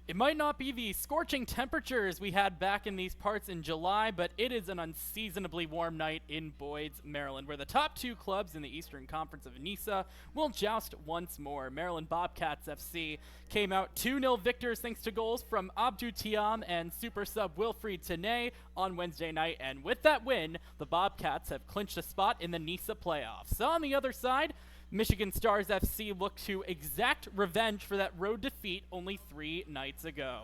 It might not be the scorching temperatures we had back in these parts in July, but it is an unseasonably warm night in Boyd's, Maryland, where the top two clubs in the Eastern Conference of NISA will joust once more. Maryland Bobcats FC came out 2-0 victors thanks to goals from Abdou Tiam and super sub Wilfried Tenay on Wednesday night, and with that win, the Bobcats have clinched a spot in the NISA playoffs. So on the other side, Michigan Stars FC looked to exact revenge for that road defeat only 3 nights ago.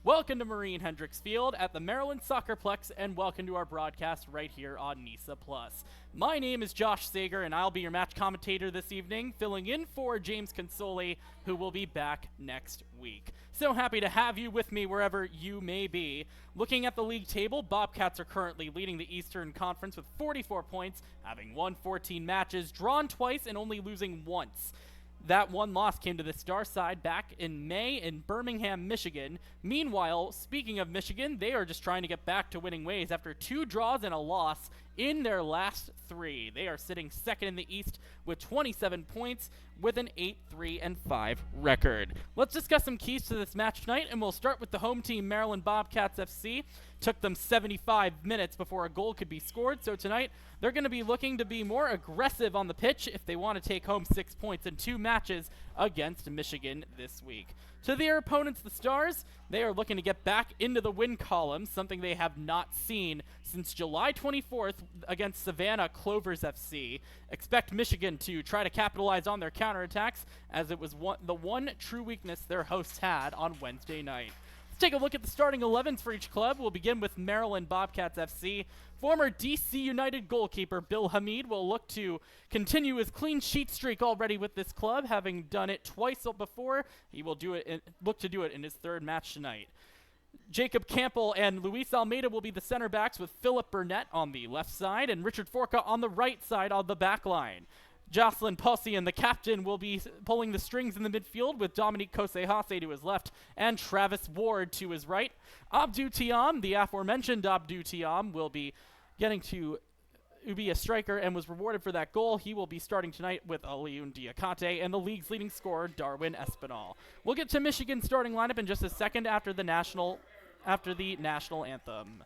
Welcome to Marine Hendricks Field at the Maryland Soccerplex, and welcome to our broadcast right here on NISA Plus. My name is Josh Sager, and I'll be your match commentator this evening, filling in for James Consoli, who will be back next week. So happy to have you with me wherever you may be. Looking at the league table, Bobcats are currently leading the Eastern Conference with 44 points, having won 14 matches, drawn twice, and only losing once. That one loss came to the Star side back in May in Birmingham, Michigan. Meanwhile, speaking of Michigan, they are just trying to get back to winning ways after 2 draws and a loss in their last 3. They are sitting second in the East with 27 points with an 8-3-5 record. Let's discuss some keys to this match tonight, and we'll start with the home team, Maryland Bobcats FC. Took them 75 minutes before a goal could be scored, so tonight they're going to be looking to be more aggressive on the pitch if they want to take home 6 points in 2 matches against Michigan this week. To their opponents, the Stars, they are looking to get back into the win column, something they have not seen since July 24th against Savannah Clovers FC. Expect Michigan to try to capitalize on their counterattacks, as it was the one true weakness their hosts had on Wednesday night. Let's take a look at the starting 11s for each club. We'll begin with Maryland Bobcats FC. Former DC United goalkeeper Bill Hamid will look to continue his clean sheet streak already with this club, having done it twice before. He will look to do it in his 3rd match tonight. Jacob Campbell and Luis Almeida will be the center backs, with Philip Burnett on the left side and Richard Forca on the right side on the back line. Jocelyn Pussian, the captain, will be pulling the strings in the midfield, with Dominique Kosehase to his left and Travis Ward to his right. Abdou Tiam, the aforementioned Abdou Tiam, will be getting to be a striker and was rewarded for that goal. He will be starting tonight with Alioune Diakate and the league's leading scorer, Darwin Espinal. We'll get to Michigan's starting lineup in just a second after the national anthem.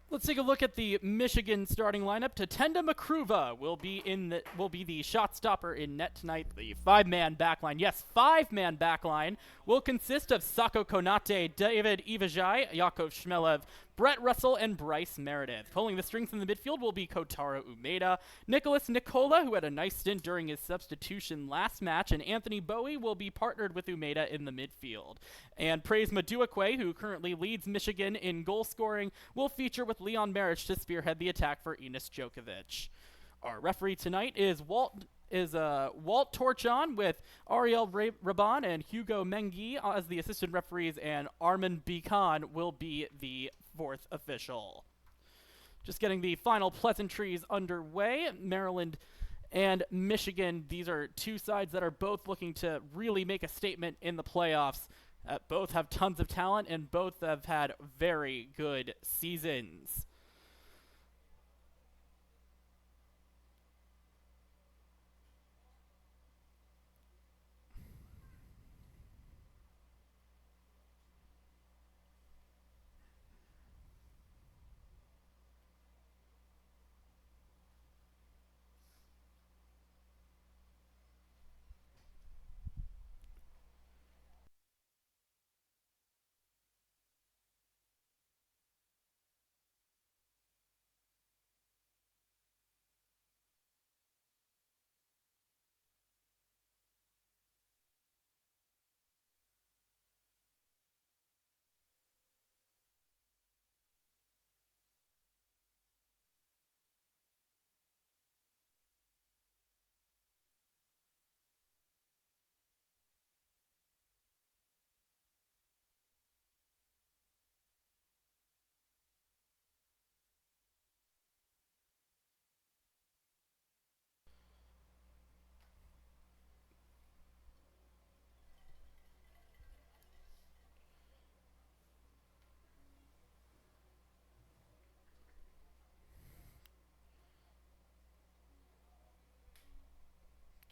Let's take a look at the Michigan starting lineup. Tatenda Makruva will be the shot stopper in net tonight. The 5-man backline, yes, 5-man backline, will consist of Sako Konate, David Ivajai, Yakov Shmelev, Brett Russell, and Bryce Meredith. Pulling the strings in the midfield will be Kotaro Umeda. Nicholas Nicola, who had a nice stint during his substitution last match, and Anthony Bowie will be partnered with Umeda in the midfield. And Praise Maduakwe, who currently leads Michigan in goal scoring, will feature with Leon Marich to spearhead the attack for Enes Djokovic. Our referee tonight is Walt Torchon, with Ariel Raban and Hugo Mengi as the assistant referees, and Armin Bikan will be the 4th official. Just getting the final pleasantries underway. Maryland and Michigan, these are two sides that are both looking to really make a statement in the playoffs. Both have tons of talent, and both have had very good seasons.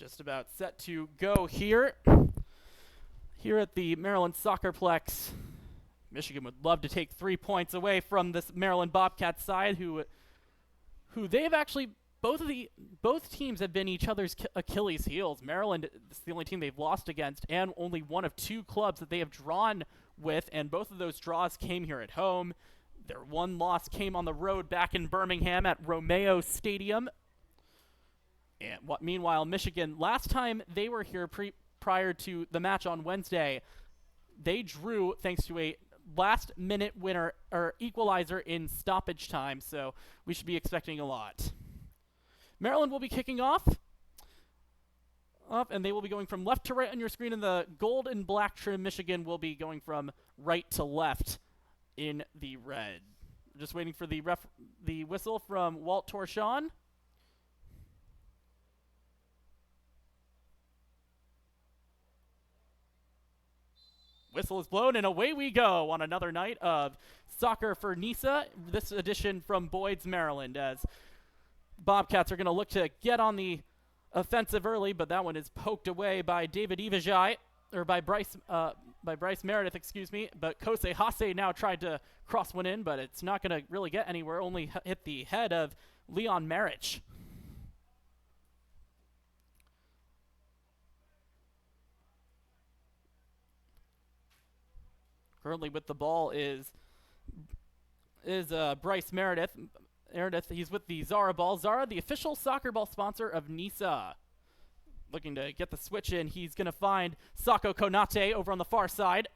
Just about set to go here. Here at the Maryland Soccerplex. Michigan would love to take 3 points away from this Maryland Bobcats side, who they've actually both teams have been each other's Achilles heels. Maryland is the only team they've lost against, and only one of 2 clubs that they have drawn with, and both of those draws came here at home. Their one loss came on the road back in Birmingham at Romeo Stadium. And meanwhile, Michigan, last time they were here prior to the match on Wednesday, they drew thanks to a last-minute winner or equalizer in stoppage time, so we should be expecting a lot. Maryland will be kicking off, and they will be going from left to right on your screen, and the gold and black trim Michigan will be going from right to left in the red. Just waiting for the whistle from Walt Torchon. Whistle is blown, and away we go on another night of soccer for NISA, this edition from Boyd's, Maryland, as Bobcats are going to look to get on the offensive early, but that one is poked away by David Ivajai, or by Bryce Meredith, excuse me. But Kosei Hase now tried to cross one in, but it's not going to really get anywhere, only hit the head of Leon Marich. Currently with the ball is Bryce Meredith. He's with the Zara ball. Zara, the official soccer ball sponsor of NISA. Looking to get the switch in. He's going to find Sako Konate over on the far side.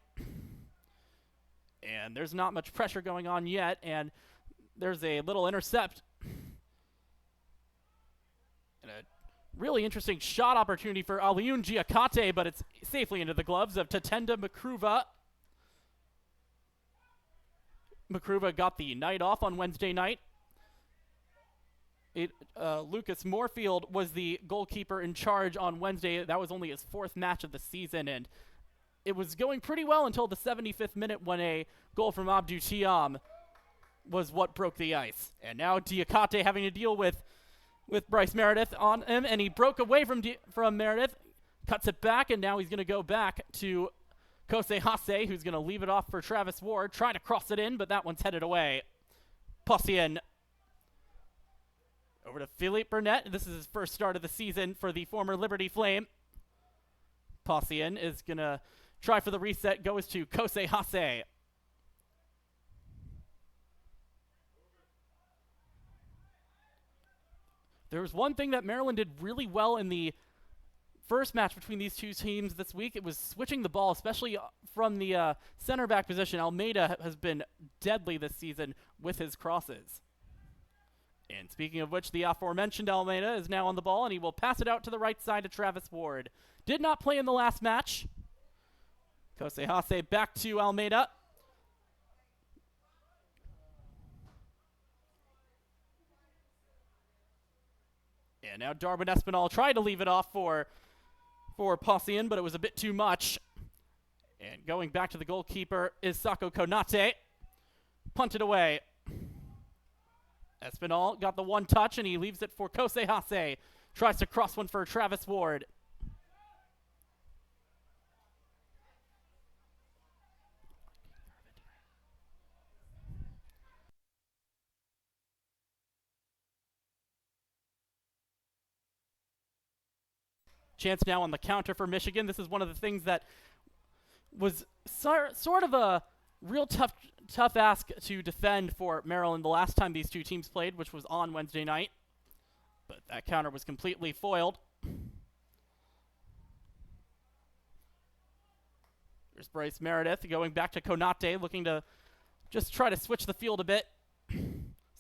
And there's not much pressure going on yet. And there's a little intercept. And a really interesting shot opportunity for Aliun Giacate, but it's safely into the gloves of Tatenda Makruva. Makruva got the night off on Wednesday night. Lucas Moorfield was the goalkeeper in charge on Wednesday. That was only his 4th match of the season, and it was going pretty well until the 75th minute when a goal from Abdou Tiam was what broke the ice. And now Diakate having to deal with Bryce Meredith on him, and he broke away from Meredith, cuts it back, and now he's going to go back to Kosei Hase, who's going to leave it off for Travis Ward, trying to cross it in, but that one's headed away. Possien over to Philippe Burnett. This is his first start of the season for the former Liberty Flame. Possien is going to try for the reset, goes to Kosei Hase. There was one thing that Maryland did really well in the first match between these two teams this week. It was switching the ball, especially from the center back position. Almeida has been deadly this season with his crosses. And speaking of which, the aforementioned Almeida is now on the ball, and he will pass it out to the right side to Travis Ward. Did not play in the last match. Kosei Hase back to Almeida. And now Darwin Espinal tried to leave it off for Possien, but it was a bit too much. And going back to the goalkeeper is Sako Konate. Punted away. Espinal got the one touch, and he leaves it for Kosei Hase. Tries to cross one for Travis Ward. Chance now on the counter for Michigan. This is one of the things that was sort of a real tough ask to defend for Maryland the last time these two teams played, which was on Wednesday night. But that counter was completely foiled. There's Bryce Meredith going back to Konate, looking to just try to switch the field a bit.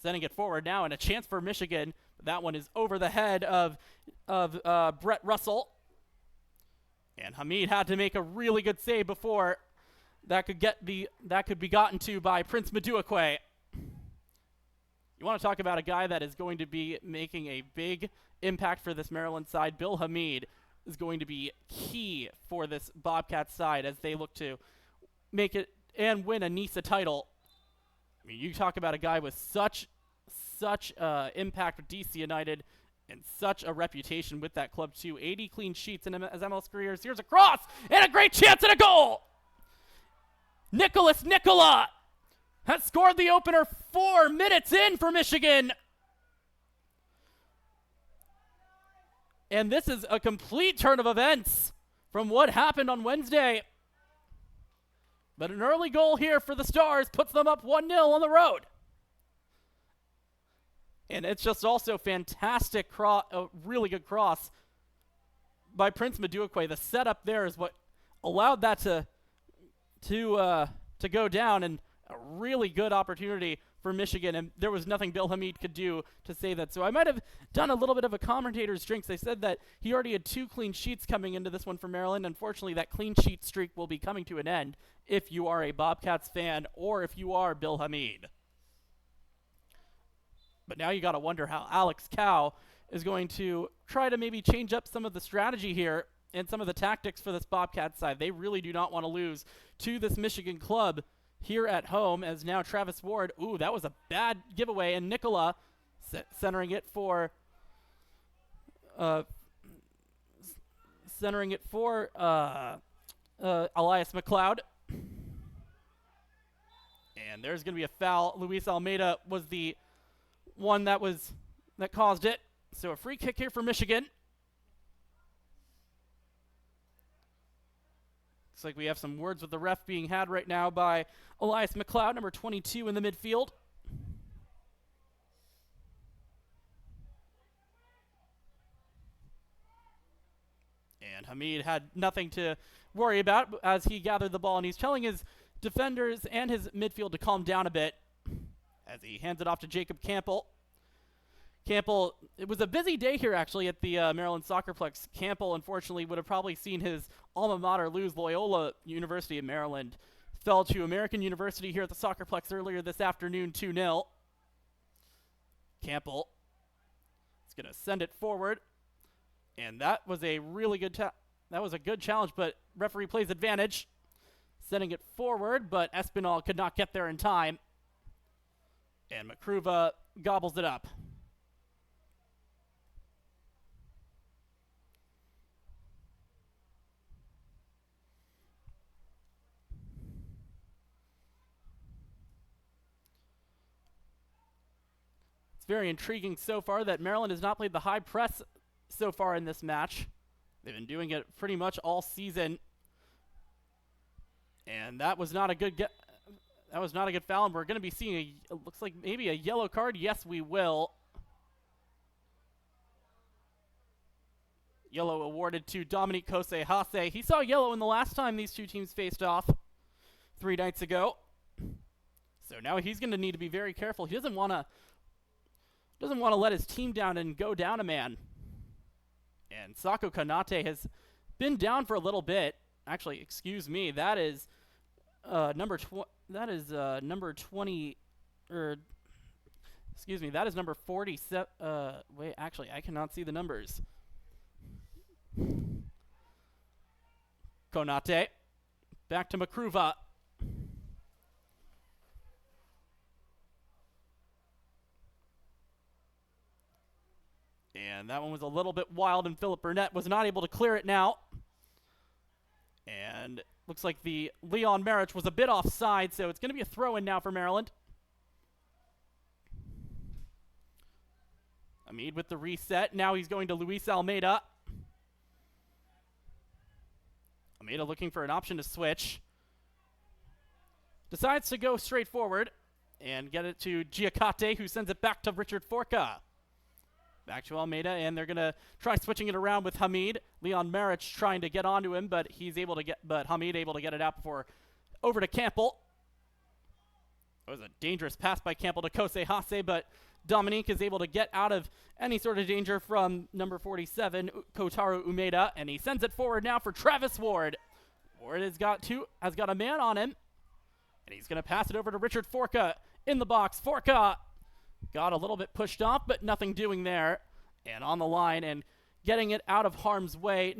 Sending it forward now, and a chance for Michigan. That one is over the head of Brett Russell. And Hamid had to make a really good save before that could be gotten to by Prince Maduakwe. You want to talk about a guy that is going to be making a big impact for this Maryland side. Bill Hamid is going to be key for this Bobcats side as they look to make it and win a NISA title. I mean, you talk about a guy with such impact with DC United And such a reputation with that club, too. 80 clean sheets in his MLS careers. Here's a cross, and a great chance at a goal! Nicholas Nicola has scored the opener 4 minutes in for Michigan. And this is a complete turn of events from what happened on Wednesday. But an early goal here for the Stars puts them up 1-0 on the road. And it's just also fantastic, a really good cross by Prince Maduekwe. The setup there is what allowed that to go down, and a really good opportunity for Michigan, and there was nothing Bill Hamid could do to save that. So I might have done a little bit of a commentator's drinks. They said that he already had 2 clean sheets coming into this one for Maryland. Unfortunately, that clean sheet streak will be coming to an end if you are a Bobcats fan or if you are Bill Hamid. But now you got to wonder how Alex Cow is going to try to maybe change up some of the strategy here and some of the tactics for this Bobcat side. They really do not want to lose to this Michigan club here at home, as now Travis Ward, ooh, that was a bad giveaway, and Nicola centering it for Elias McLeod. And there's going to be a foul. Luis Almeida was the one that caused it. So a free kick here for Michigan. Looks like we have some words with the ref being had right now by Elias McLeod, number 22 in the midfield. And Hamid had nothing to worry about as he gathered the ball, and he's telling his defenders and his midfield to calm down a bit as he hands it off to Jacob Campbell. Campbell, it was a busy day here actually at the Maryland Soccerplex. Campbell, unfortunately, would have probably seen his alma mater lose. Loyola University of Maryland fell to American University here at the Soccerplex earlier this afternoon, 2-0. Campbell is going to send it forward, and that was a really good that was a good challenge, but referee plays advantage, sending it forward, but Espinal could not get there in time, and Makruva gobbles it up. Very intriguing so far that Maryland has not played the high press so far in this match. They've been doing it pretty much all season, and that was not a good foul. And we're going to be seeing it looks like maybe a yellow card. Yes, we will. Yellow awarded to Dominique Kose-Hase. He saw yellow in the last time these two teams faced off 3 nights ago. So now he's going to need to be very careful. He doesn't want to let his team down and go down a man. And Sako Kanate has been down for a little bit. Actually, excuse me, that is number 20, or excuse me, that is number 47. Wait, actually, I cannot see the numbers. Konate back to Makruva. And that one was a little bit wild, and Philip Burnett was not able to clear it now. And looks like the Leon Marich was a bit offside, so it's going to be a throw-in now for Maryland. Hamid with the reset. Now he's going to Luis Almeida. Almeida looking for an option to switch. Decides to go straight forward and get it to Giacate, who sends it back to Richard Forca. Back to Almeida, and they're going to try switching it around with Hamid. Leon Marich trying to get onto him, but Hamid able to get it out before over to Campbell. It was a dangerous pass by Campbell to Kose-Hase, but Dominique is able to get out of any sort of danger from number 47, Kotaro Umeda, and he sends it forward now for Travis Ward. Ward has got a man on him, and he's going to pass it over to Richard Forca in the box. Forca got a little bit pushed off, but nothing doing there. And on the line and getting it out of harm's way,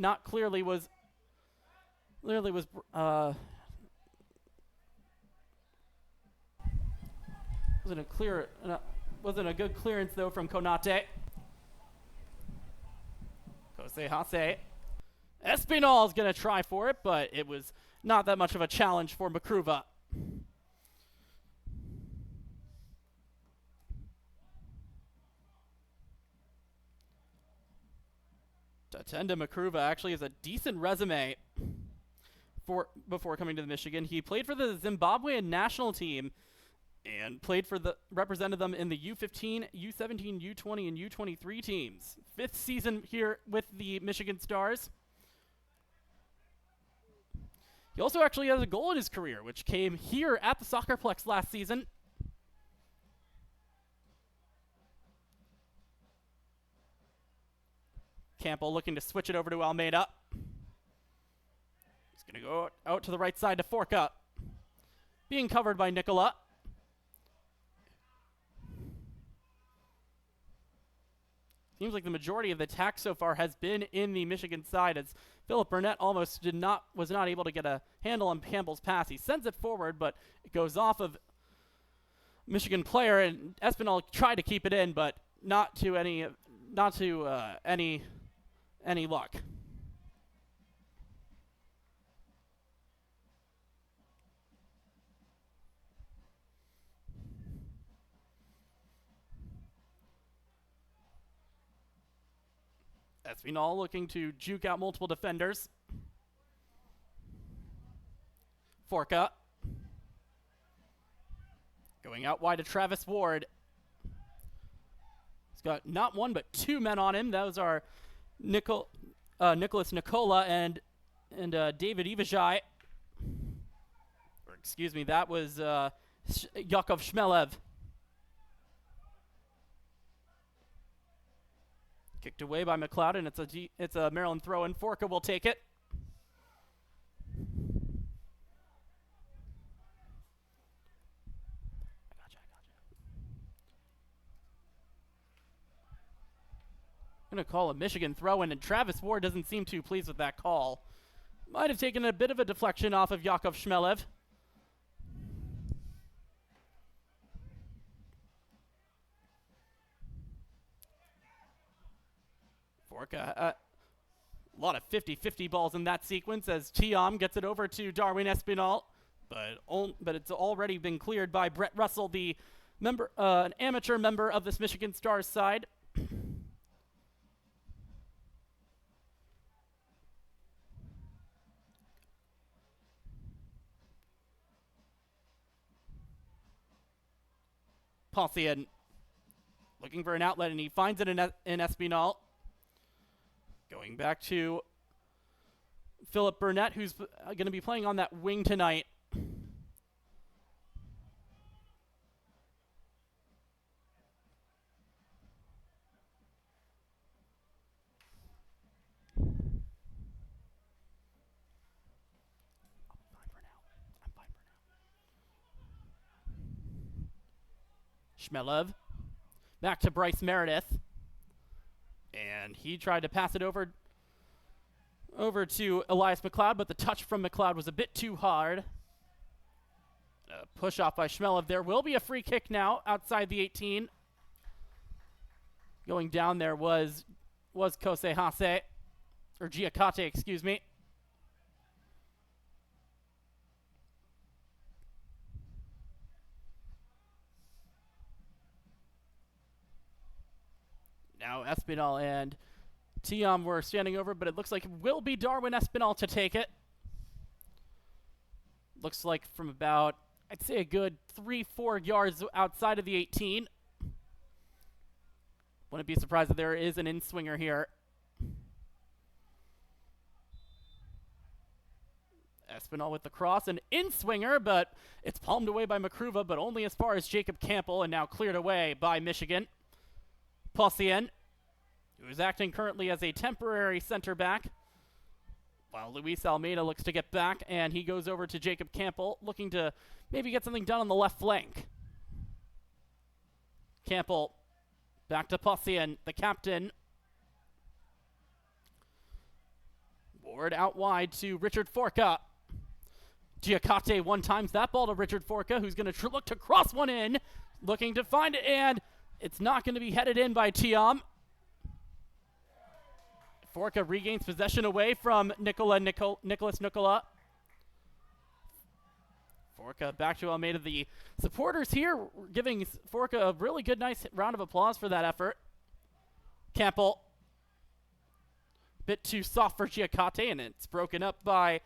wasn't a good clearance though from Konate. Kosei Hase. Espinal is going to try for it, but it was not that much of a challenge for Makruva. Tatenda Makruva actually has a decent resume before coming to the Michigan. He played for the Zimbabwean national team and represented them in the U15, U17, U20, and U23 teams. 5th season here with the Michigan Stars. He also actually has a goal in his career, which came here at the Soccerplex last season. Campbell looking to switch it over to Almeida. He's going to go out to the right side to Forka. Being covered by Nicola. Seems like the majority of the attack so far has been in the Michigan side, as Philip Burnett almost was not able to get a handle on Campbell's pass. He sends it forward, but it goes off of Michigan player, and Espinal tried to keep it in, but not to any luck. Espinal looking to juke out multiple defenders. Forka. Going out wide to Travis Ward. He's got not one but 2 men on him. Those are Nicholas Nicola and David Ivajai. Or excuse me, that was Yakov Shmelev. Kicked away by McLeod, and it's a Maryland throw-in. Forka will take it. I gotcha. I'm going to call a Michigan throw-in, and Travis Ward doesn't seem too pleased with that call. Might have taken a bit of a deflection off of Yakov Shmelev. A lot of 50-50 balls in that sequence as Tiam gets it over to Darwin Espinal, but it's already been cleared by Brett Russell, the an amateur member of this Michigan Stars side. Pausian looking for an outlet, and he finds it in Espinal. Going back to Philip Burnett, who's going to be playing on that wing tonight. I'm fine for now. Shmelev. Back to Bryce Meredith. And he tried to pass it over to Elias McLeod, but the touch from McLeod was a bit too hard. A push off by Shmelev. There will be a free kick now outside the 18. Going down there was Kosei Hase, or Giacate, excuse me. Now Espinal and Tiam were standing over, but it looks like it will be Darwin Espinal to take it. Looks like from about, I'd say, a good 3-4 yards outside of the 18. Wouldn't be surprised if there is an in-swinger here. Espinal with the cross, an in-swinger, but it's palmed away by Makruva, but only as far as Jacob Campbell, and now cleared away by Michigan. Pausian, who is acting currently as a temporary center back, while Luis Almeida looks to get back, and he goes over to Jacob Campbell, looking to maybe get something done on the left flank. Campbell back to Pausian, the captain. Ward out wide to Richard Forka. Giacate one times that ball to Richard Forka, who's going to look to cross one in, looking to find it, and it's not going to be headed in by Tiam. Forka regains possession away from Nicholas Nicola. Forka back to Almeida. The supporters here giving Forka a really good, nice round of applause for that effort. Campbell. Bit too soft for Giacate, and it's broken up by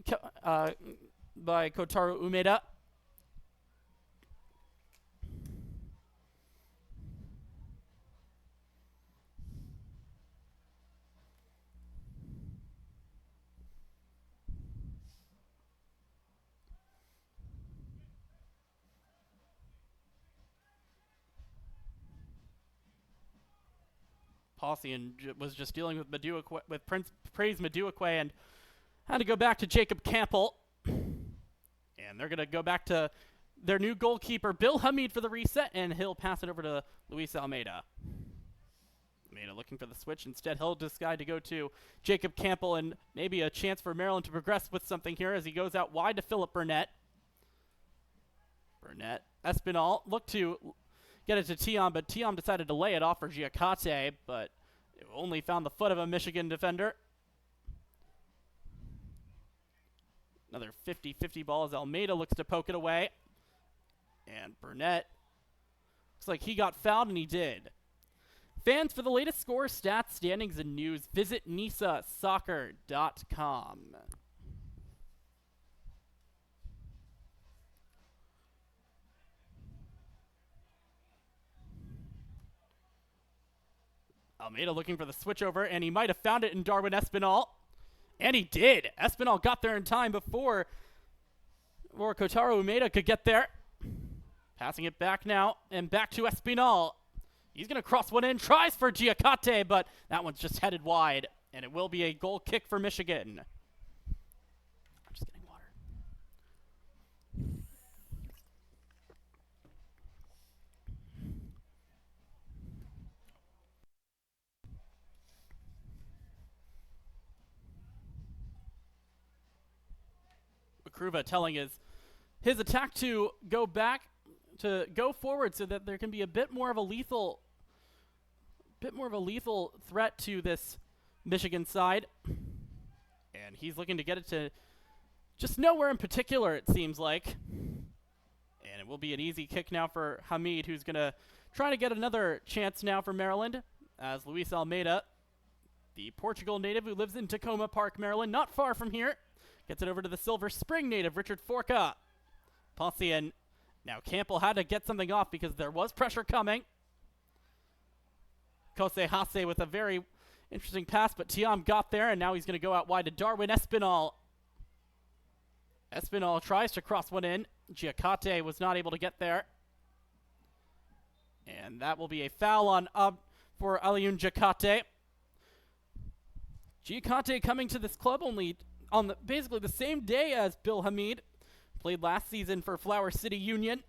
Kotaro Umeda. Pausian was just dealing with Praise Maduakwe and had to go back to Jacob Campbell. And they're going to go back to their new goalkeeper, Bill Hamid, for the reset, and he'll pass it over to Luis Almeida. Almeida looking for the switch. Instead, he'll decide to go to Jacob Campbell, and maybe a chance for Maryland to progress with something here as he goes out wide to Philip Burnett. Espinal looked to get it to Tiam, but Tiam decided to lay it off for Giacate, but it only found the foot of a Michigan defender. Another 50-50 ball as Almeida looks to poke it away. And Burnett looks like he got fouled, and he did. Fans, for the latest scores, stats, standings, and news, visit nisasoccer.com. Almeida looking for the switch over, and he might have found it in Darwin Espinal. And he did. Espinal got there in time before Kotaro Umeda could get there. Passing it back now, and back to Espinal. He's going to cross one in, tries for Giacate, but that one's just headed wide, and it will be a goal kick for Michigan. I'm just getting water. Makruva telling his attack to go forward so that there can be a bit more of a lethal threat to this Michigan side. And he's looking to get it to just nowhere in particular, it seems like. And it will be an easy kick now for Hamid, who's going to try to get another chance now for Maryland, as Luis Almeida, the Portugal native who lives in Tacoma Park, Maryland, not far from here, gets it over to the Silver Spring native, Richard Forka. Pausian. Now Campbell had to get something off because there was pressure coming. Kose Hase with a very interesting pass, but Tiam got there, and now he's going to go out wide to Darwin Espinal. Espinal tries to cross one in. Giacate was not able to get there. And that will be a foul on for Alioune Giacate. Giacate coming to this club only on basically the same day as Bill Hamid. Played last season for Flower City Union.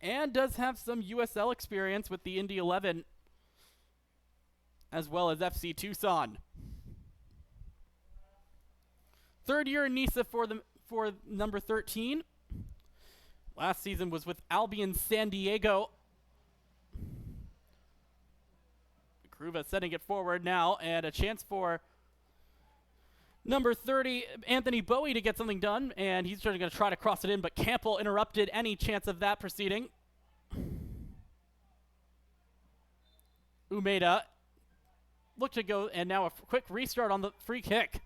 And does have some USL experience with the Indy 11, as well as FC Tucson. Third year in NISA for number 13. Last season was with Albion San Diego. Kruva setting it forward now, and a chance for number 30, Anthony Bowie, to get something done, and he's going to try to cross it in, but Campbell interrupted any chance of that proceeding. Umeda looked to go, and now a quick restart on the free kick.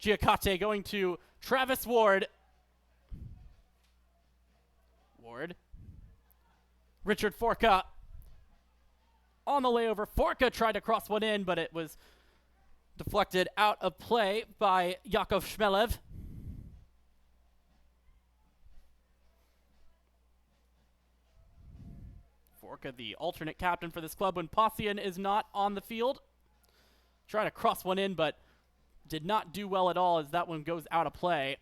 Giacate going to Travis Ward. Richard Forka on the layover. Forka tried to cross one in, but it was deflected out of play by Yakov Shmelev. Forka, the alternate captain for this club when Pausian is not on the field. Trying to cross one in, but did not do well at all as that one goes out of play.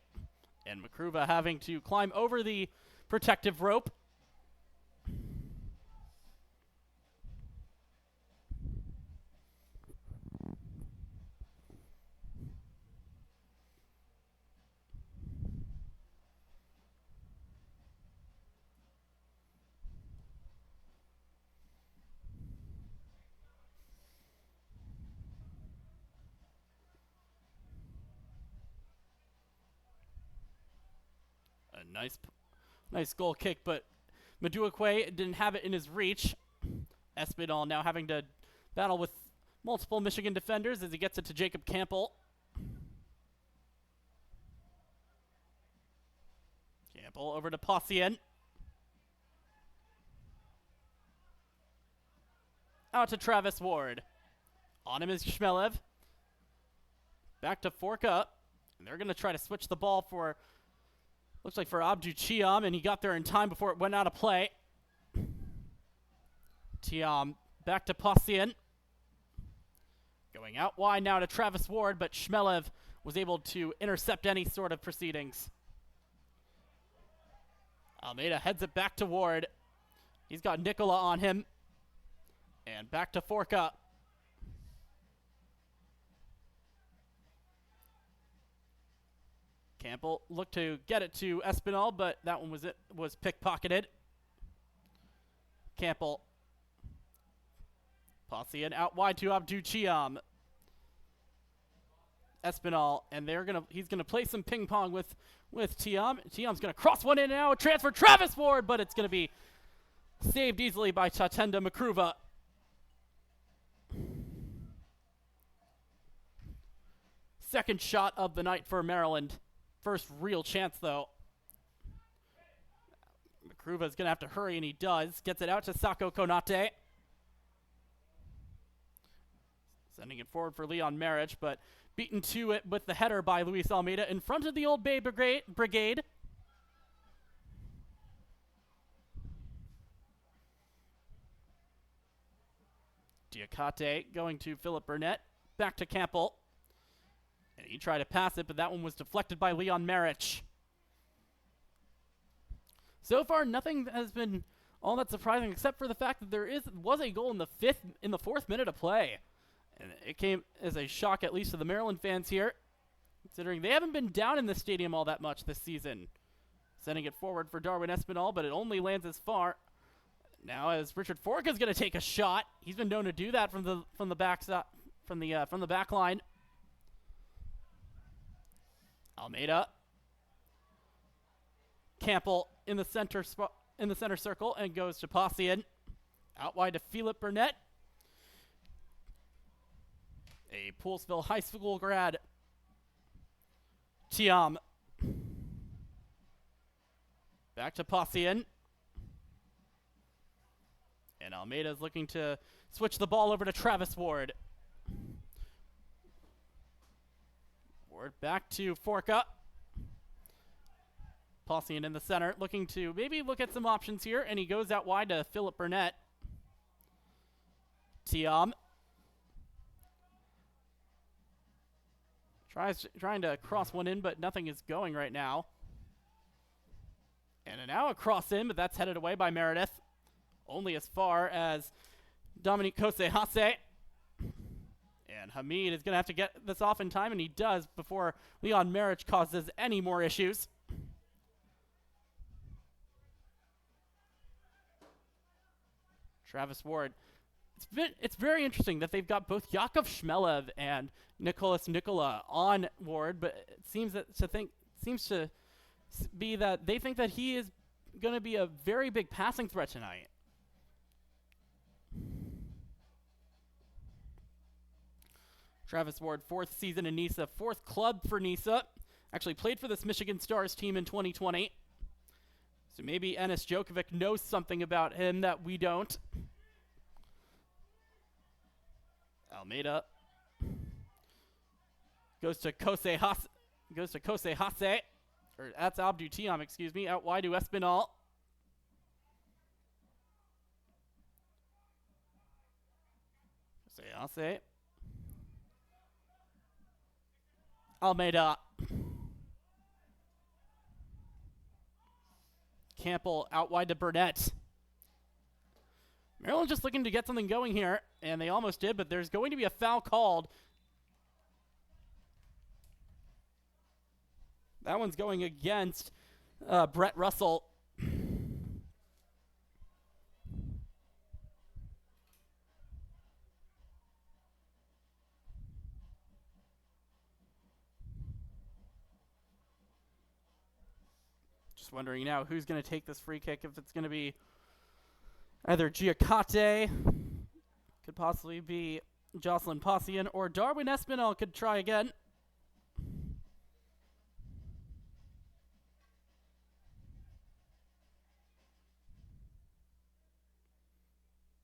And Makruva having to climb over the protective rope. Nice goal kick, but Maduekwe didn't have it in his reach. Espinal now having to battle with multiple Michigan defenders as he gets it to Jacob Campbell. Campbell over to Possien. Out to Travis Ward. On him is Shmelev. Back to Forka. And they're going to try to switch the ball for, looks like for Abdu Chiam, and he got there in time before it went out of play. Tiam back to Possien. Going out wide now to Travis Ward, but Shmelev was able to intercept any sort of proceedings. Almeida heads it back to Ward. He's got Nicola on him. And back to Forka. Campbell looked to get it to Espinal, but that one was pickpocketed. Campbell. Possien out wide to Abdu Chiam. Espinal, and he's gonna play some ping pong with Tiam. Tiam's gonna cross one in now, a transfer Travis Ward, but it's gonna be saved easily by Tatenda Makruva. Second shot of the night for Maryland. First real chance, though. Makruva's going to have to hurry, and he does. Gets it out to Sako Konate. Sending it forward for Leon Marich, but beaten to it with the header by Luis Almeida in front of the Old Bay Brigade. Diakate going to Philip Burnett. Back to Campbell. And he tried to pass it, but that one was deflected by Leon Marich. So far, nothing has been all that surprising, except for the fact that there was a goal in the fourth minute of play. And it came as a shock, at least to the Maryland fans here, considering they haven't been down in the stadium all that much this season. Sending it forward for Darwin Espinal, but it only lands as far. Now, as Richard Forka is going to take a shot, he's been known to do that from the back line. Almeida. Campbell in the center circle and goes to Possien. Out wide to Philip Burnett. A Poolsville High School grad. Tiam. Back to Possien. And Almeida's looking to switch the ball over to Travis Ward. Ward back to Forka. Possien in the center, looking to maybe look at some options here, and he goes out wide to Philip Burnett. Tiam. Trying to cross one in, but nothing is going right now. And now a cross in, but that's headed away by Meredith. Only as far as Dominique Kose-Hase. And Hamid is going to have to get this off in time, and he does before Leon Marich causes any more issues. Travis Ward. It's very interesting that they've got both Yakov Shmelev and Nicholas Nicola on Ward, but it seems to be that they think that he is going to be a very big passing threat tonight. Travis Ward, fourth season in NISA, fourth club for NISA. Actually played for this Michigan Stars team in 2020. So maybe Enes Djokovic knows something about him that we don't. Almeida goes to Kose-Hase. Or that's Abdu Tiam, excuse me. Out wide to Espinal. Kose-Hase. Almeida. Campbell out wide to Burnett. Maryland just looking to get something going here, and they almost did, but there's going to be a foul called. That one's going against Brett Russell. Just wondering now who's going to take this free kick. If it's going to be either Giacate, could possibly be Jocelyn Possian, or Darwin Espinal could try again.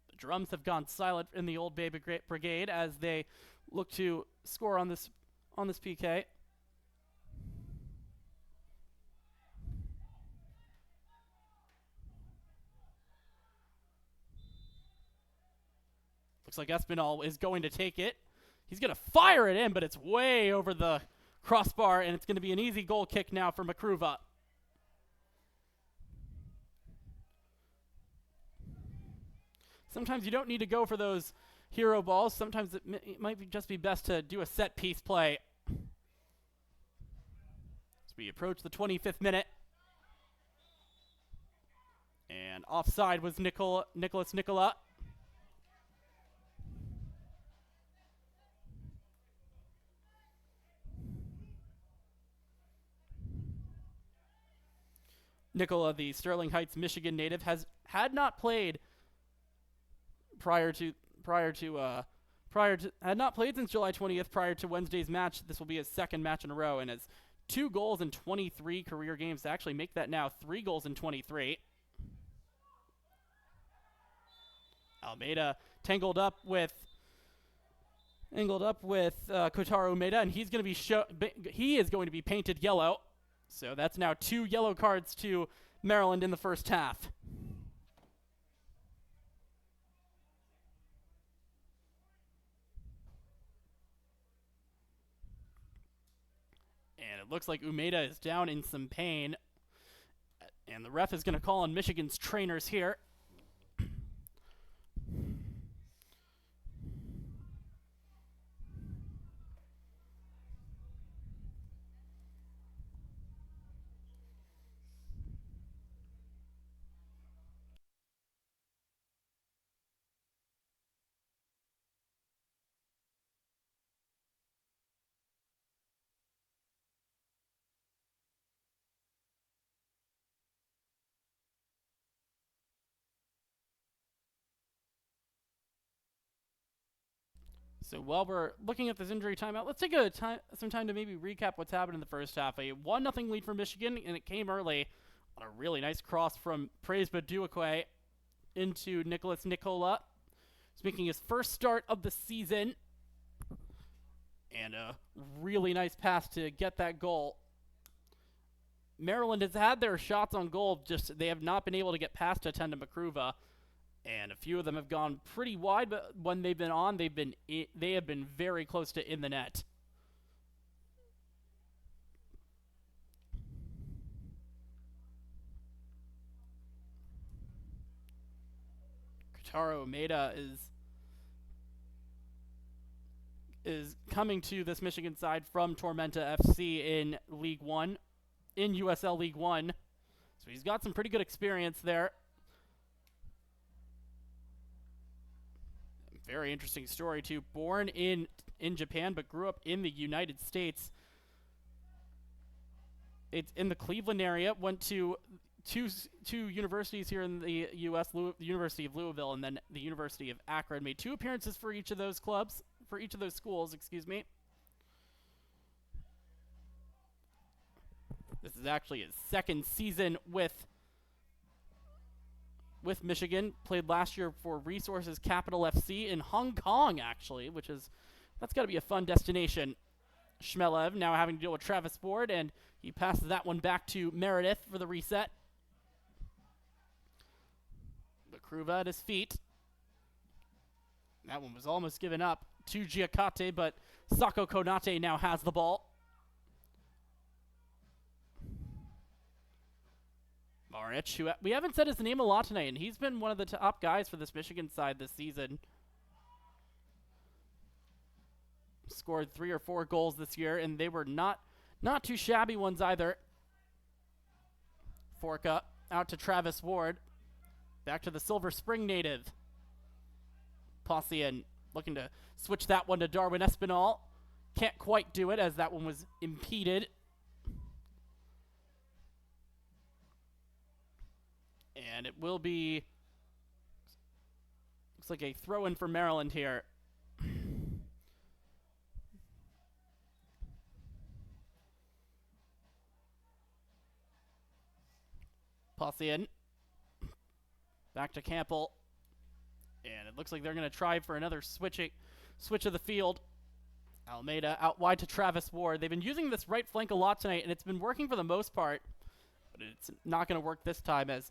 The drums have gone silent in the Old Baby Brigade as they look to score on this PK. Looks like Espinal is going to take it. He's going to fire it in, but it's way over the crossbar, and it's going to be an easy goal kick now for Makruva. Sometimes you don't need to go for those hero balls. Sometimes it might just be best to do a set-piece play. As we approach the 25th minute. And offside was Nicholas Nicola. Nicola, the Sterling Heights, Michigan native, had not played had not played since July 20th prior to Wednesday's match. This will be his second match in a row, and has 2 goals in 23 career games to actually make that now 3 goals in 23. Almeida tangled up with Kotaro Umeda, and he is going to be painted yellow. So that's now 2 yellow cards to Maryland in the first half. And it looks like Umeda is down in some pain. And the ref is going to call on Michigan's trainers here. So while we're looking at this injury timeout, let's take some time to maybe recap what's happened in the first half. A 1-0 lead for Michigan, and it came early on a really nice cross from Praisba Duakwe into Nicholas Nicola. He's making his first start of the season. And a really nice pass to get that goal. Maryland has had their shots on goal, just they have not been able to get past Atenda Makruva. And a few of them have gone pretty wide, but when they've been on, they have been very close to in the net. Kotaro Umeda is coming to this Michigan side from Tormenta FC in League One, in USL League One. So he's got some pretty good experience there. Very interesting story, too. Born in Japan, but grew up in the United States. It's in the Cleveland area. Went to two universities here in the U.S., the University of Louisville and then the University of Akron. Made 2 appearances for each of those schools, excuse me. This is actually his second season with Michigan. Played last year for Resources Capital FC in Hong Kong, actually, that's got to be a fun destination. Shmelev now having to deal with Travis Ford, and he passes that one back to Meredith for the reset. Makruva at his feet. That one was almost given up to Giacate, but Sako Konate now has the ball. Maric, who we haven't said his name a lot tonight, and he's been one of the top guys for this Michigan side this season. Scored 3 or 4 goals this year, and they were not too shabby ones either. Forka out to Travis Ward. Back to the Silver Spring native. Possian looking to switch that one to Darwin Espinal. Can't quite do it as that one was impeded. And it will be, looks like a throw-in for Maryland here. Posse in. Back to Campbell. And it looks like they're going to try for another switch of the field. Almeida out wide to Travis Ward. They've been using this right flank a lot tonight, and it's been working for the most part. But it's not going to work this time, as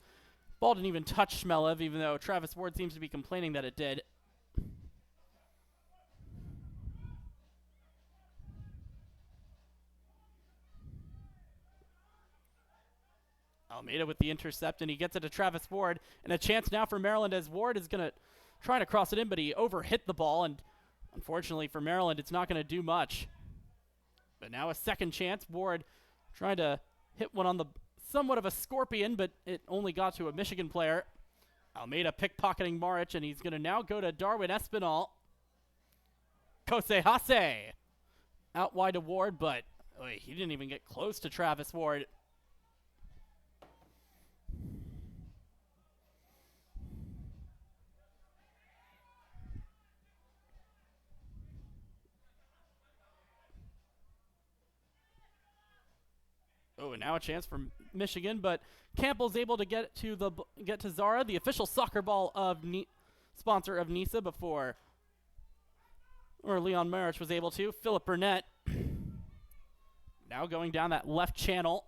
ball didn't even touch Shmelev, even though Travis Ward seems to be complaining that it did. Almeida with the intercept, and he gets it to Travis Ward. And a chance now for Maryland, as Ward is going to try to cross it in, but he overhit the ball, and unfortunately for Maryland, it's not going to do much. But now a second chance. Ward trying to hit one on the somewhat of a scorpion, but it only got to a Michigan player. Almeida pickpocketing Maric, and he's going to now go to Darwin Espinal. Kose Hase out wide to Ward, but he didn't even get close to Travis Ward. Oh, and now a chance for Michigan, but Campbell's able to get to Zara, the official soccer ball of sponsor of NISA, before Leon Maric was able to. Philip Burnett now going down that left channel.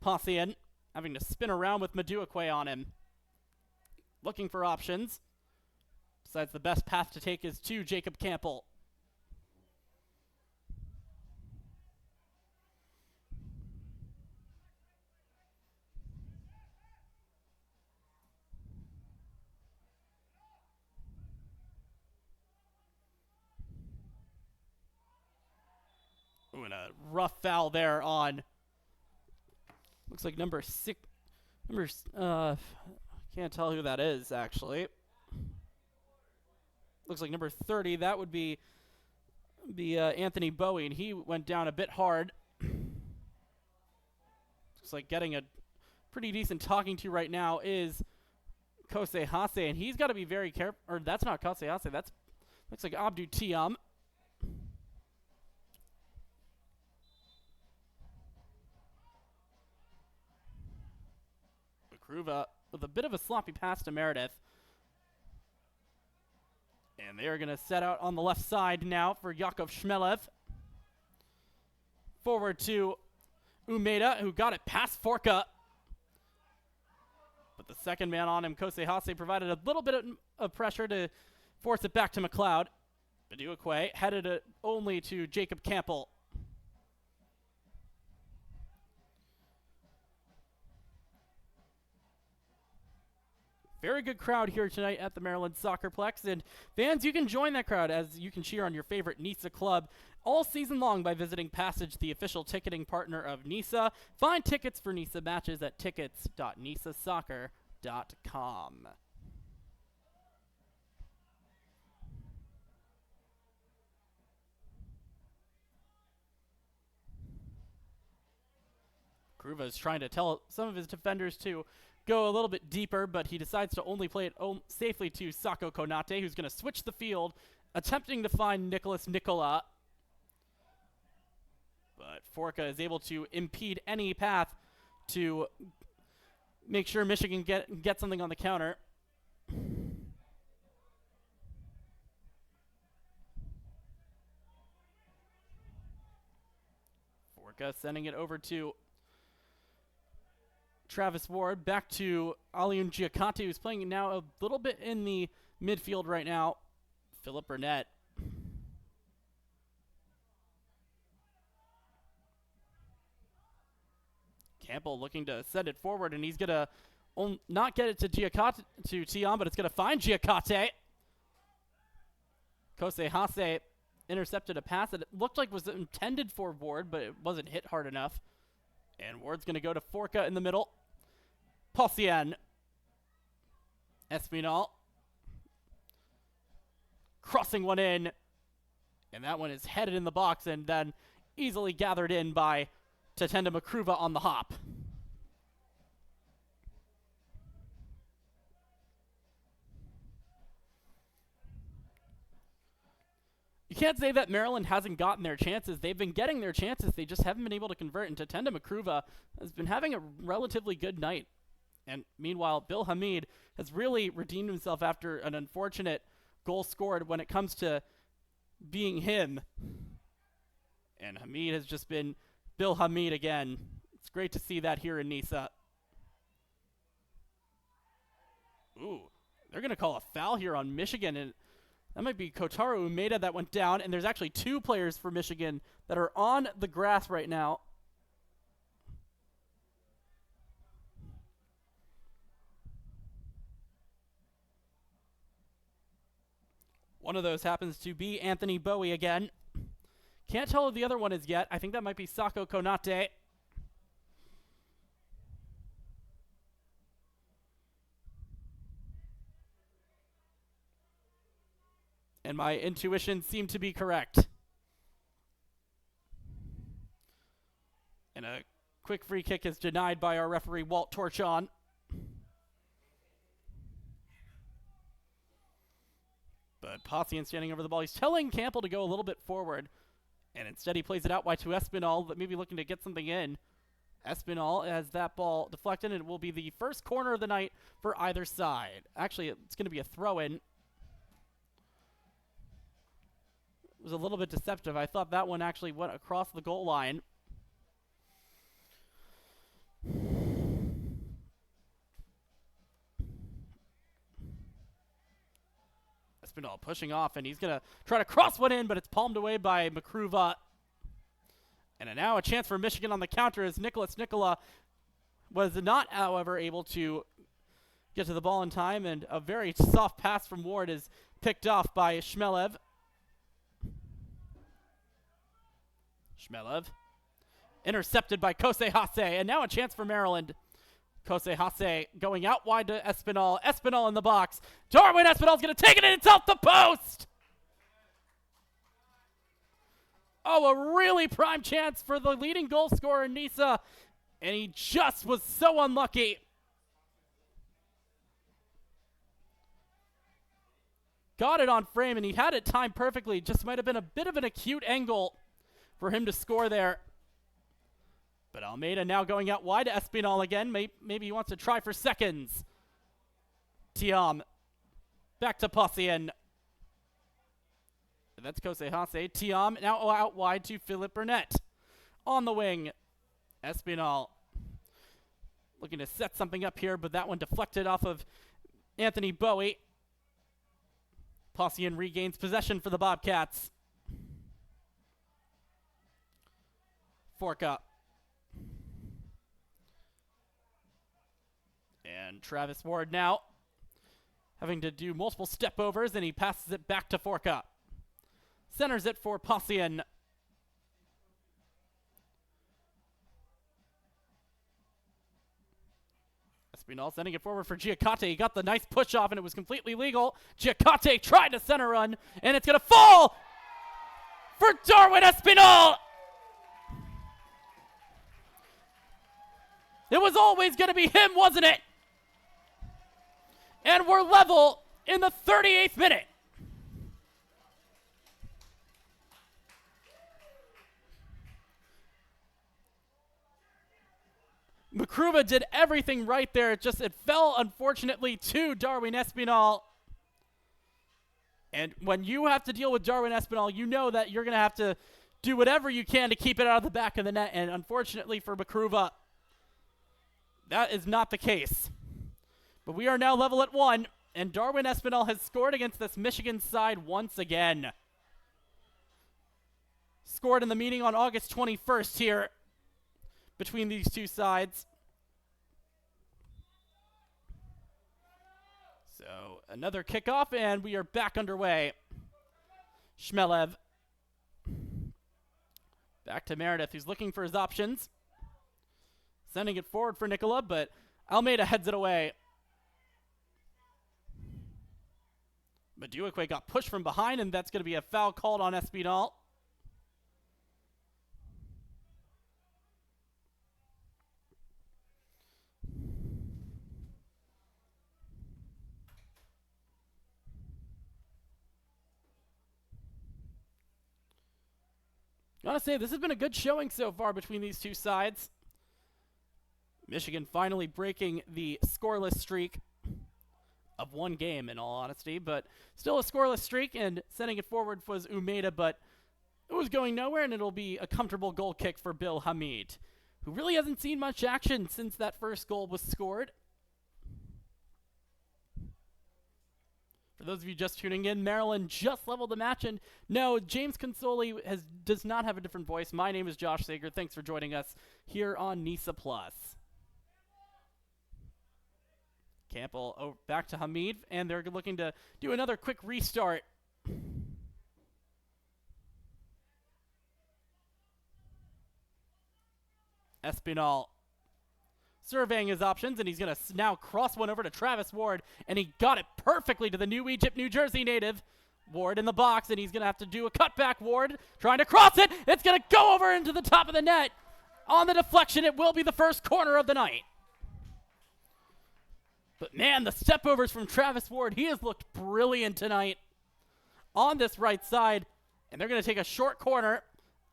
Posse having to spin around with Maduekwe on him, looking for options. Besides, the best path to take is to Jacob Campbell. Ooh, and a rough foul there on, looks like number 6, can't tell who that is, actually. Looks like number 30, that would be Anthony Bowie, and he went down a bit hard. Looks like getting a pretty decent talking to right now is Kose Hase, and he's got to be very careful. Or that's not Kose Hase, that's, looks like Abdou Tiam. Makruva with a bit of a sloppy pass to Meredith. And they are going to set out on the left side now for Yakov Shmelev. Forward to Umeda, who got it past Forka. But the second man on him, Kose Hase, provided a little bit of pressure to force it back to McLeod. Maduekwe headed it only to Jacob Campbell. Very good crowd here tonight at the Maryland Soccerplex. And fans, you can join that crowd as you can cheer on your favorite NISA club all season long by visiting Passage, the official ticketing partner of NISA. Find tickets for NISA matches at tickets.nisasoccer.com. Kruva is trying to tell some of his defenders to go a little bit deeper, but he decides to only play it safely to Sako Konate, who's going to switch the field, attempting to find Nicholas Nicola. But Forka is able to impede any path to make sure Michigan get something on the counter. Forka sending it over to Travis Ward, back to Aliun Giaconte, who's playing now a little bit in the midfield right now. Philip Burnett. Campbell looking to send it forward, and he's going to not get it to Tiam, but it's going to find Giaconte. Kose Hase intercepted a pass that it looked like was intended for Ward, but it wasn't hit hard enough. And Ward's going to go to Forka in the middle. Possien. Espinal. Crossing one in. And that one is headed in the box and then easily gathered in by Tatenda Makruva on the hop. You can't say that Maryland hasn't gotten their chances. They've been getting their chances. They just haven't been able to convert. And Tatenda Makruva has been having a relatively good night. And meanwhile, Bill Hamid has really redeemed himself after an unfortunate goal scored when it comes to being him. And Hamid has just been Bill Hamid again. It's great to see that here in Nisa. Ooh, they're going to call a foul here on Michigan, and that might be Kotaro Umeda that went down, and there's actually 2 players for Michigan that are on the grass right now. One of those happens to be Anthony Bowie again. Can't tell who the other one is yet. I think that might be Sako Konate. And my intuition seemed to be correct. And a quick free kick is denied by our referee, Walt Torchon. But Possian standing over the ball. He's telling Campbell to go a little bit forward. And instead he plays it out wide to Espinal, maybe looking to get something in. Espinal has that ball deflected, and it will be the first corner of the night for either side. Actually, it's going to be a throw-in. It was a little bit deceptive. I thought that one actually went across the goal line. Espinal pushing off, and he's going to try to cross one in, but it's palmed away by Makruva. And now a chance for Michigan on the counter as Nicholas Nicola was not, however, able to get to the ball in time, and a very soft pass from Ward is picked off by Shmelev. Shmelev intercepted by Kosei Hase, and now a chance for Maryland. Kosei Hase going out wide to Espinal. Espinal in the box. Darwin Espinal's going to take it, and it's off the post! Oh, a really prime chance for the leading goal scorer, Nisa, and he just was so unlucky. Got it on frame, and he had it timed perfectly. Just might have been a bit of an acute angle for him to score there. But Almeida now going out wide to Espinal again. Maybe he wants to try for seconds. Tiam. Back to Possian. That's Kosei Hase. Tiam now out wide to Philip Burnett. On the wing. Espinal. Looking to set something up here, but that one deflected off of Anthony Bowie. Possian regains possession for the Bobcats. Fork up. And Travis Ward now having to do multiple step overs, and he passes it back to Forka. Centers it for Possian. Espinal sending it forward for Giacate. He got the nice push off, and it was completely legal. Giacate tried to center run, and it's going to fall for Darwin Espinal. It was always going to be him, wasn't it? And we're level in the 38th minute. Makruva did everything right there. It fell, unfortunately, to Darwin Espinal. And when you have to deal with Darwin Espinal, you know that you're going to have to do whatever you can to keep it out of the back of the net. And unfortunately for Makruva, that is not the case. But we are now level at 1, and Darwin Espinal has scored against this Michigan side once again. Scored in the meeting on August 21st here between these two sides. So another kickoff, and we are back underway. Shmelev. Back to Meredith, who's looking for his options. Sending it forward for Nicola, but Almeida heads it away. Maduekwe got pushed from behind, and that's going to be a foul called on Espinal. Gotta say, this has been a good showing so far between these two sides. Michigan finally breaking the scoreless streak of one game, in all honesty, but still a scoreless streak, and sending it forward was Umeda, but it was going nowhere, and it'll be a comfortable goal kick for Bill Hamid, who really hasn't seen much action since that first goal was scored. For those of you just tuning in, Maryland just leveled the match, and no, James Consoli does not have a different voice. My name is Josh Sager. Thanks for joining us here on NISA Plus. Campbell back to Hamid, and they're looking to do another quick restart. Espinal surveying his options, and he's going to now cross one over to Travis Ward, and he got it perfectly to the New Egypt, New Jersey native. Ward in the box, and he's going to have to do a cutback. Ward trying to cross it. It's going to go over into the top of the net. On the deflection, it will be the first corner of the night. But man, the stepovers from Travis Ward, he has looked brilliant tonight on this right side. And they're going to take a short corner.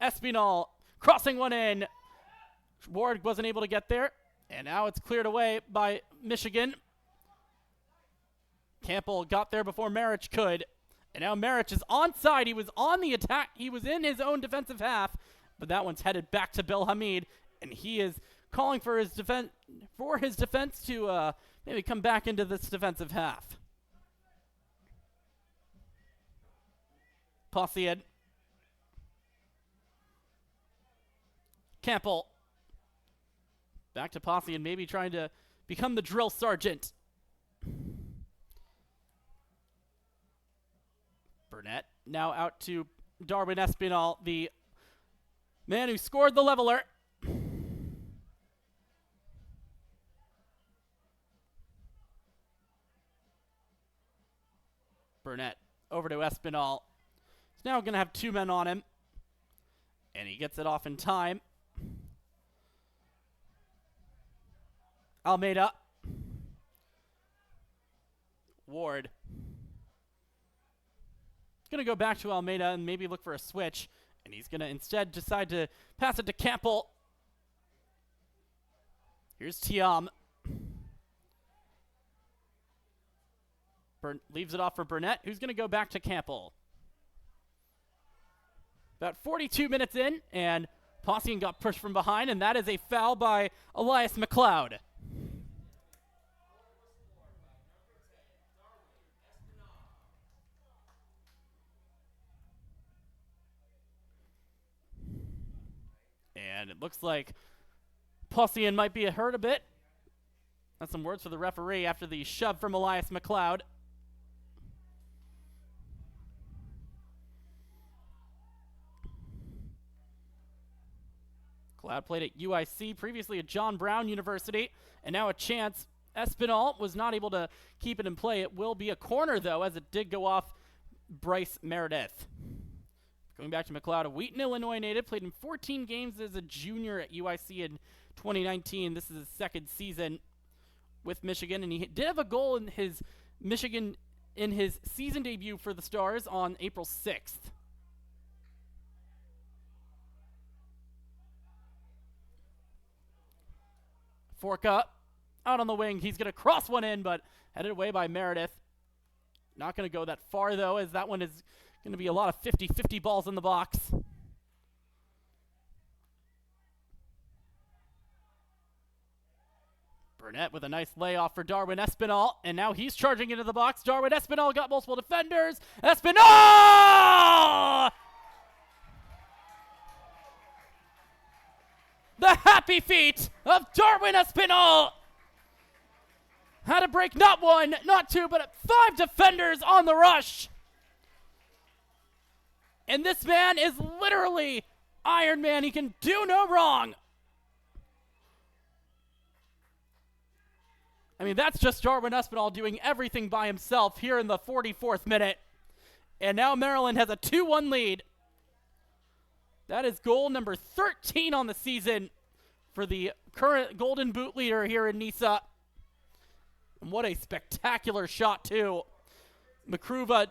Espinal crossing one in. Ward wasn't able to get there. And now it's cleared away by Michigan. Campbell got there before Marich could. And now Marich is onside. He was on the attack. He was in his own defensive half. But that one's headed back to Bill Hamid. And he is calling for his defense to maybe come back into this defensive half. Possian. Campbell. Back to Possian, maybe trying to become the drill sergeant. Burnett now out to Darwin Espinal, the man who scored the leveler. Burnett over to Espinal. He's now going to have two men on him. And he gets it off in time. Almeida. Ward. Going to go back to Almeida and maybe look for a switch. And he's going to instead decide to pass it to Campbell. Here's Tiam. Leaves it off for Burnett, who's going to go back to Campbell. About 42 minutes in, and Possian got pushed from behind, and that is a foul by Elias McLeod. And it looks like Possian might be hurt a bit. That's some words for the referee after the shove from Elias McLeod. McLeod played at UIC, previously at John Brown University, and now a chance. Espinal was not able to keep it in play. It will be a corner, though, as it did go off Bryce Meredith. Going back to McLeod, a Wheaton, Illinois native, played in 14 games as a junior at UIC in 2019. This is his second season with Michigan, and he did have a goal in his season debut for the Stars on April 6th. Fork up, out on the wing. He's going to cross one in, but headed away by Meredith. Not going to go that far, though, as that one is going to be a lot of 50-50 balls in the box. Burnett with a nice layoff for Darwin Espinal, and now he's charging into the box. Darwin Espinal got multiple defenders. Espinal! The happy feet of Darwin Espinal had to break not one, not two, but 5 defenders on the rush. And this man is literally Iron Man. He can do no wrong. I mean, that's just Darwin Espinal doing everything by himself here in the 44th minute. And now Maryland has a 2-1 lead. That is goal number 13 on the season for the current Golden Boot leader here in NISA. And what a spectacular shot, too. Makruva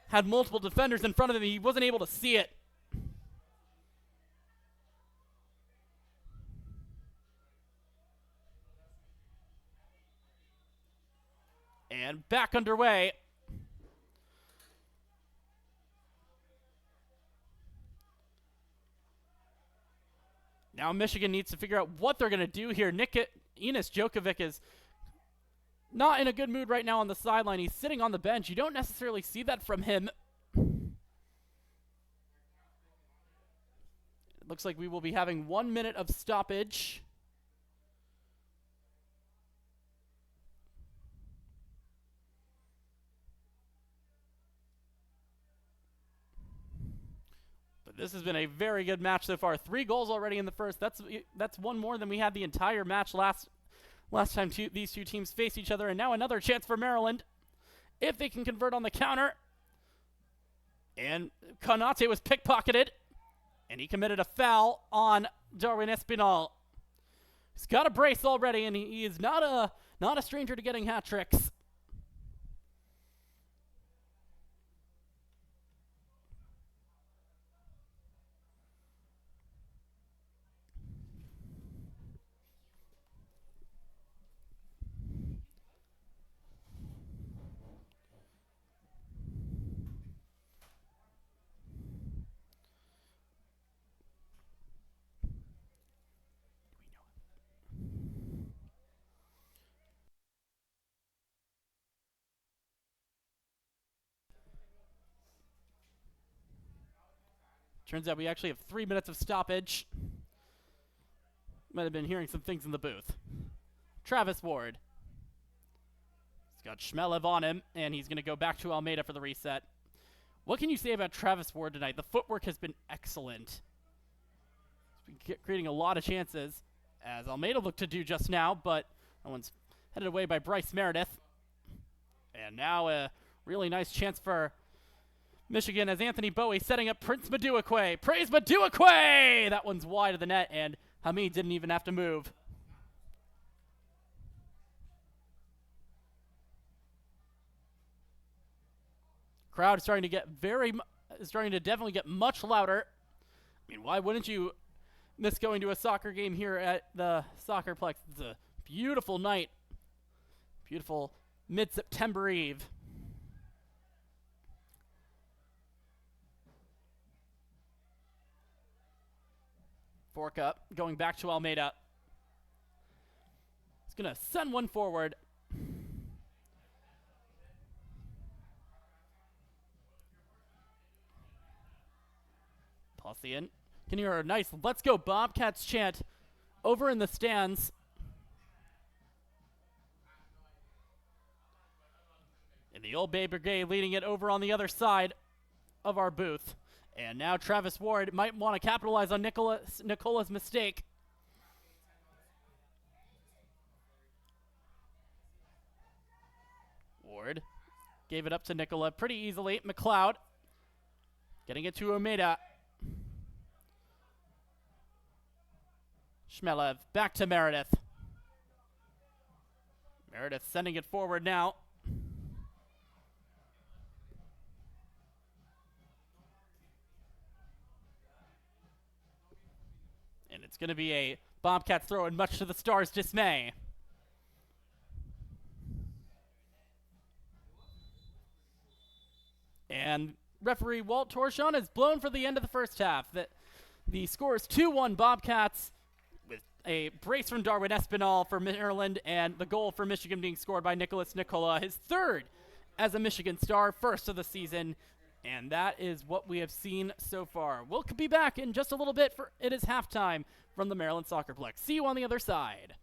had multiple defenders in front of him. He wasn't able to see it. And back underway. Now Michigan needs to figure out what they're going to do here. Enes Djokovic is not in a good mood right now on the sideline. He's sitting on the bench. You don't necessarily see that from him. It looks like we will be having 1 minute of stoppage. But this has been a very good match so far. 3 goals already in the first. That's one more than we had the entire match last time these two teams faced each other. And now another chance for Maryland if they can convert on the counter. And Konate was pickpocketed, and he committed a foul on Darwin Espinal. He's got a brace already, and he is not a stranger to getting hat tricks. Turns out we actually have 3 minutes of stoppage. Might have been hearing some things in the booth. Travis Ward. He's got Shmelev on him, and he's going to go back to Almeida for the reset. What can you say about Travis Ward tonight? The footwork has been excellent. He's been creating a lot of chances, as Almeida looked to do just now, but that one's headed away by Bryce Meredith. And now a really nice chance for Michigan as Anthony Bowie setting up Prince Maduekwe. Praise Maduekwe! That one's wide of the net, and Hamid didn't even have to move. Crowd is starting to definitely get much louder. I mean, why wouldn't you miss going to a soccer game here at the Soccerplex? It's a beautiful night. Beautiful mid-September eve. Fork up, going back to Almeida. He's going to send one forward. Pausian. Can you hear a nice "Let's Go Bobcats" chant over in the stands. And the Old Bay Brigade leading it over on the other side of our booth. And now Travis Ward might want to capitalize on Nicola's mistake. Ward gave it up to Nicola pretty easily. McLeod getting it to Almeida. Shmelev back to Meredith. Meredith sending it forward now. And it's going to be a Bobcats throw, and much to the Stars' dismay. And referee Walt Torshon is blown for the end of the first half. The score is 2-1 Bobcats, with a brace from Darwin Espinal for Maryland, and the goal for Michigan being scored by Nicholas Nicola, his third as a Michigan Star, first of the season. And that is what we have seen so far. We'll be back in just a little bit. It is halftime from the Maryland Soccerplex. See you on the other side.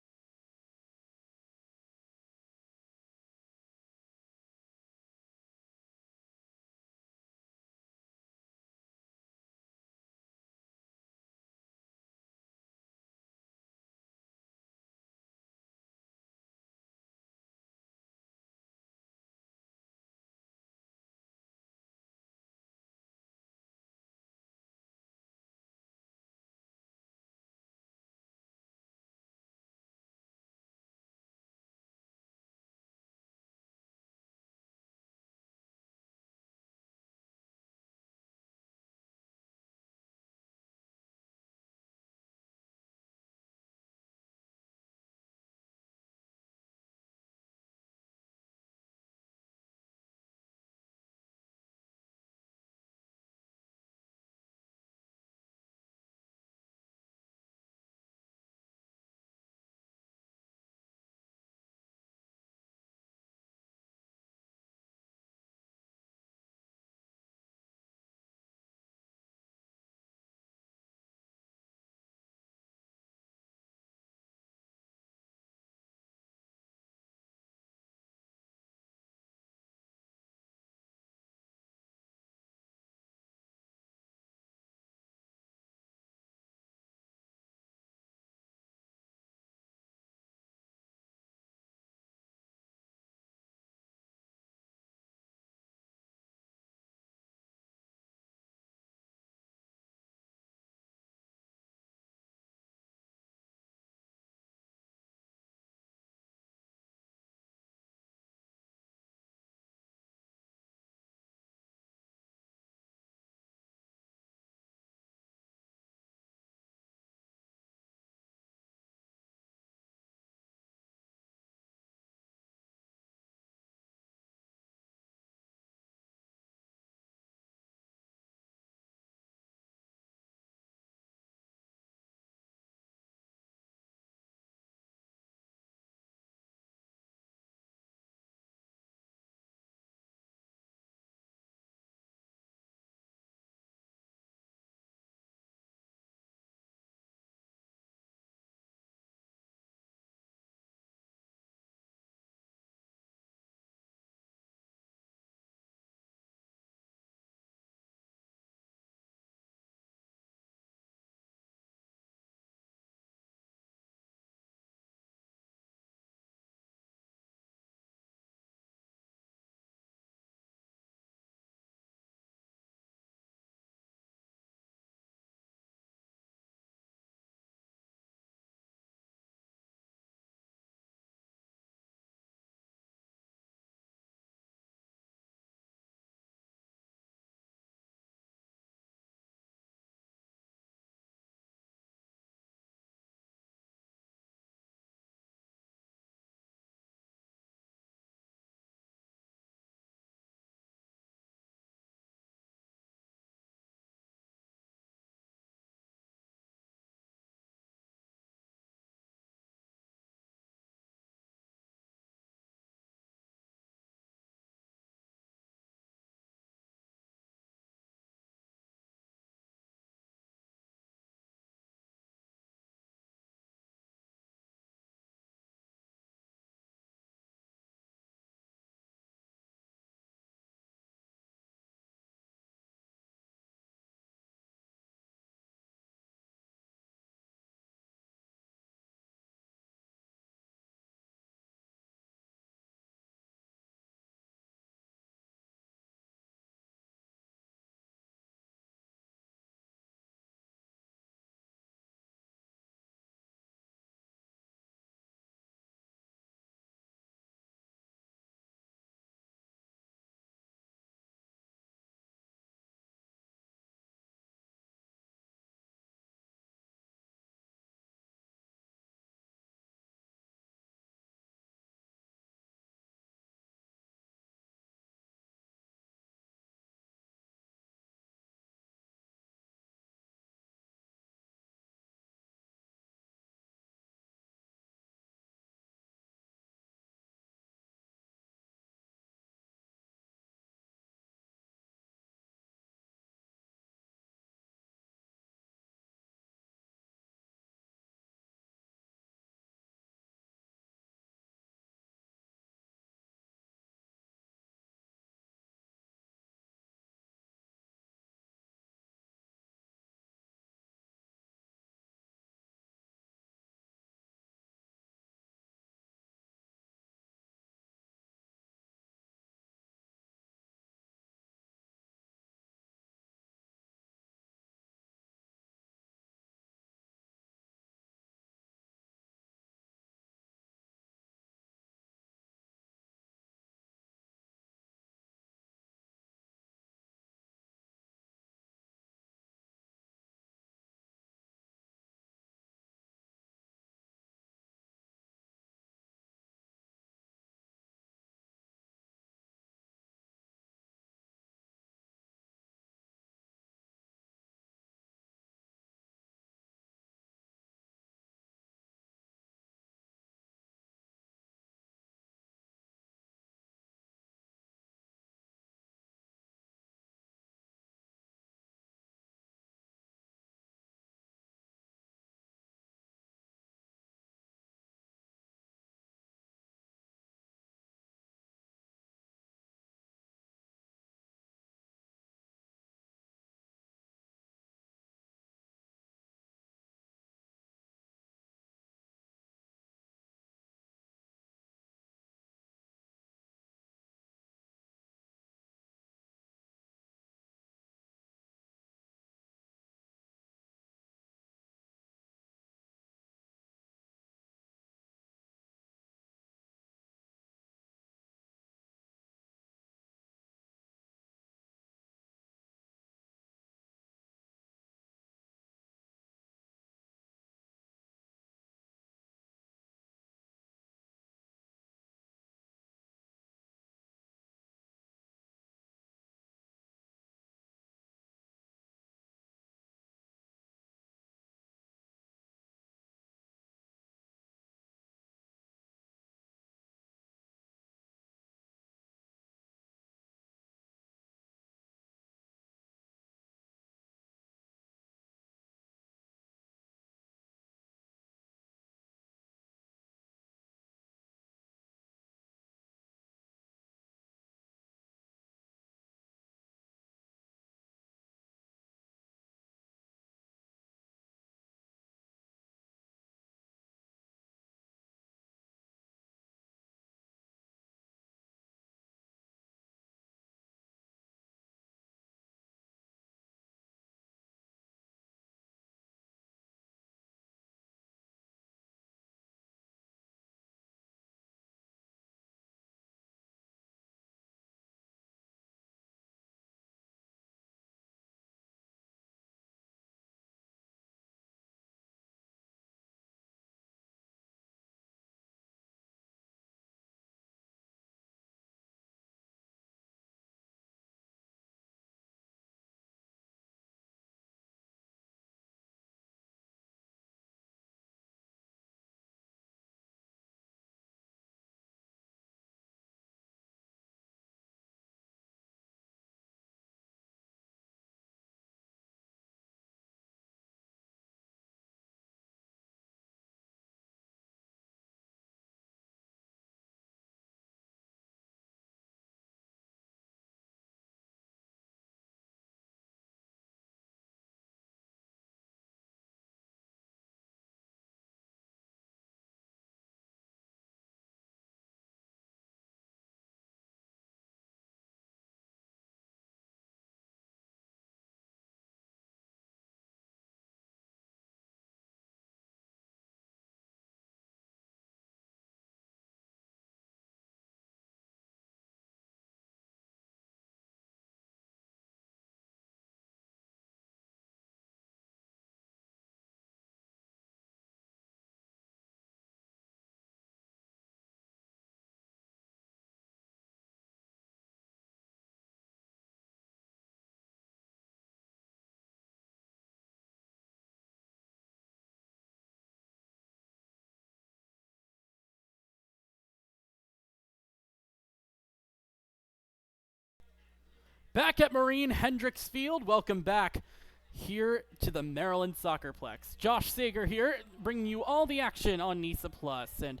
Back at Marine Hendricks Field, welcome back here to the Maryland Soccerplex. Josh Sager here, bringing you all the action on NISA Plus, and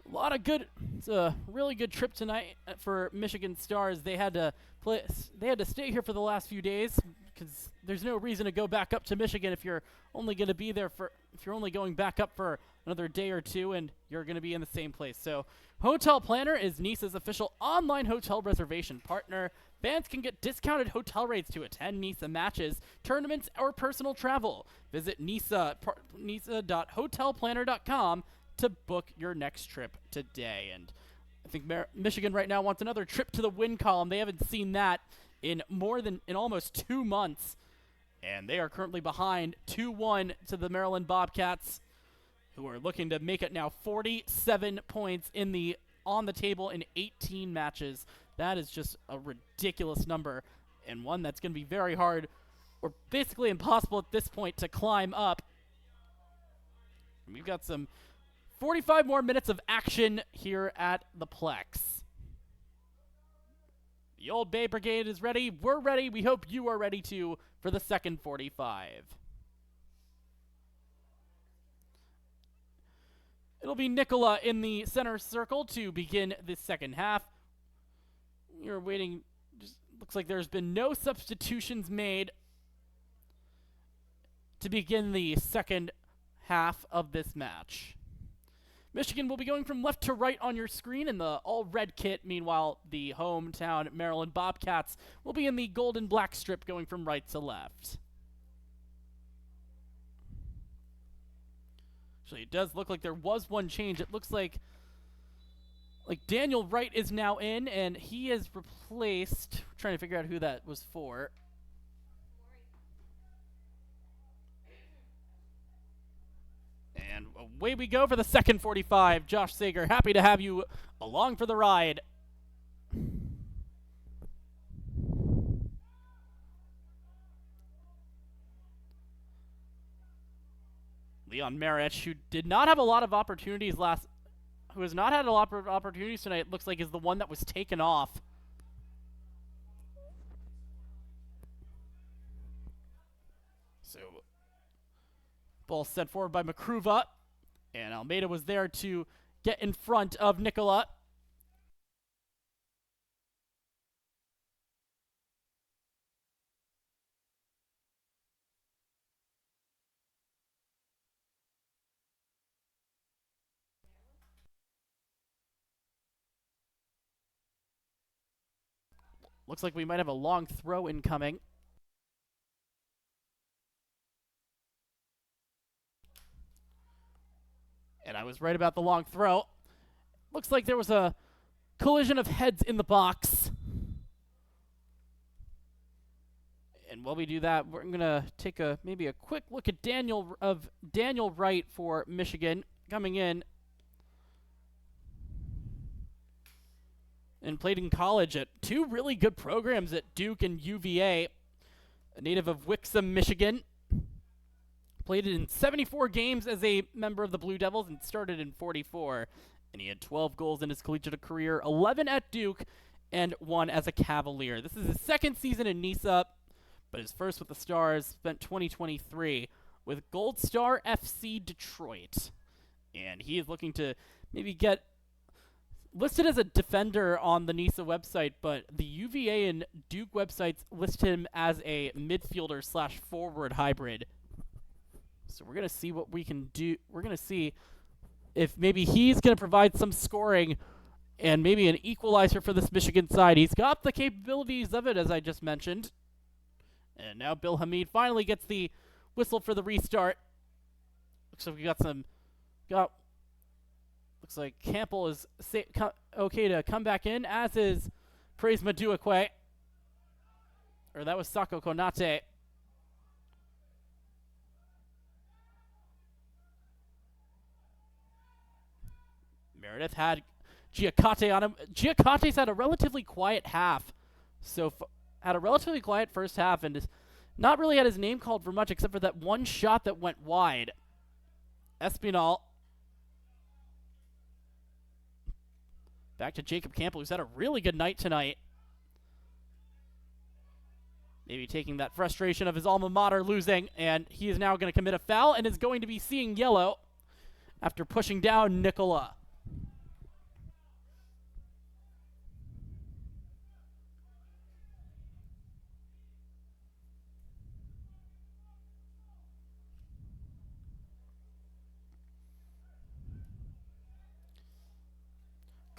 a lot of good. It's a really good trip tonight for Michigan Stars. They had to play. They had to stay here for the last few days because there's no reason to go back up to Michigan if you're only going to be there for. If you're only going back up for another day or two, and you're going to be in the same place. So, Hotel Planner is NISA's official online hotel reservation partner. Fans can get discounted hotel rates to attend NISA matches, tournaments, or personal travel. Visit nisa.hotelplanner.com to book your next trip today. And I think Michigan right now wants another trip to the win column. They haven't seen that in almost 2 months. And they are currently behind 2-1 to the Maryland Bobcats, who are looking to make it now 47 points on the table in 18 matches. That is just a ridiculous number, and one that's going to be very hard, or basically impossible at this point, to climb up. We've got some 45 more minutes of action here at the Plex. The Old Bay Brigade is ready. We're ready. We hope you are ready too for the second 45. It'll be Nicola in the center circle to begin this second half. You're waiting. Just looks like there's been no substitutions made to begin the second half of this match. Michigan will be going from left to right on your screen in the all-red kit. Meanwhile, the hometown Maryland Bobcats will be in the gold and black strip going from right to left. Actually, it does look like there was one change. It looks like Daniel Wright is now in, and he is replaced. I'm trying to figure out who that was for. And away we go for the second 45. Josh Sager, happy to have you along for the ride. Leon Marich, who did not have a lot of opportunities who has not had a lot of opportunities tonight, looks like is the one that was taken off. So, ball sent forward by Makruva, and Almeida was there to get in front of Nicola. Looks like we might have a long throw incoming. And I was right about the long throw. Looks like there was a collision of heads in the box. And while we do that, we're going to take maybe a quick look at Daniel Wright for Michigan coming in. And played in college at two really good programs at Duke and UVA. A native of Wixom, Michigan. Played in 74 games as a member of the Blue Devils and started in 44. And he had 12 goals in his collegiate career, 11 at Duke, and 1 as a Cavalier. This is his second season in NISA, but his first with the Stars. Spent 2023 with Gold Star FC Detroit. And he is looking to maybe get listed as a defender on the NISA website, but the UVA and Duke websites list him as a midfielder/forward hybrid. So we're going to see what we can do. We're going to see if maybe he's going to provide some scoring and maybe an equalizer for this Michigan side. He's got the capabilities of it, as I just mentioned. And now Bill Hamid finally gets the whistle for the restart. Looks like we looks like Campbell is okay to come back in, as is Praise Maduekwe. Or that was Sako Konate. Meredith had Giacate on him. Giacate's had a relatively quiet half. Had a relatively quiet first half and has not really had his name called for much except for that one shot that went wide. Espinal. Back to Jacob Campbell, who's had a really good night tonight. Maybe taking that frustration of his alma mater losing, and he is now going to commit a foul and is going to be seeing yellow after pushing down Nicola.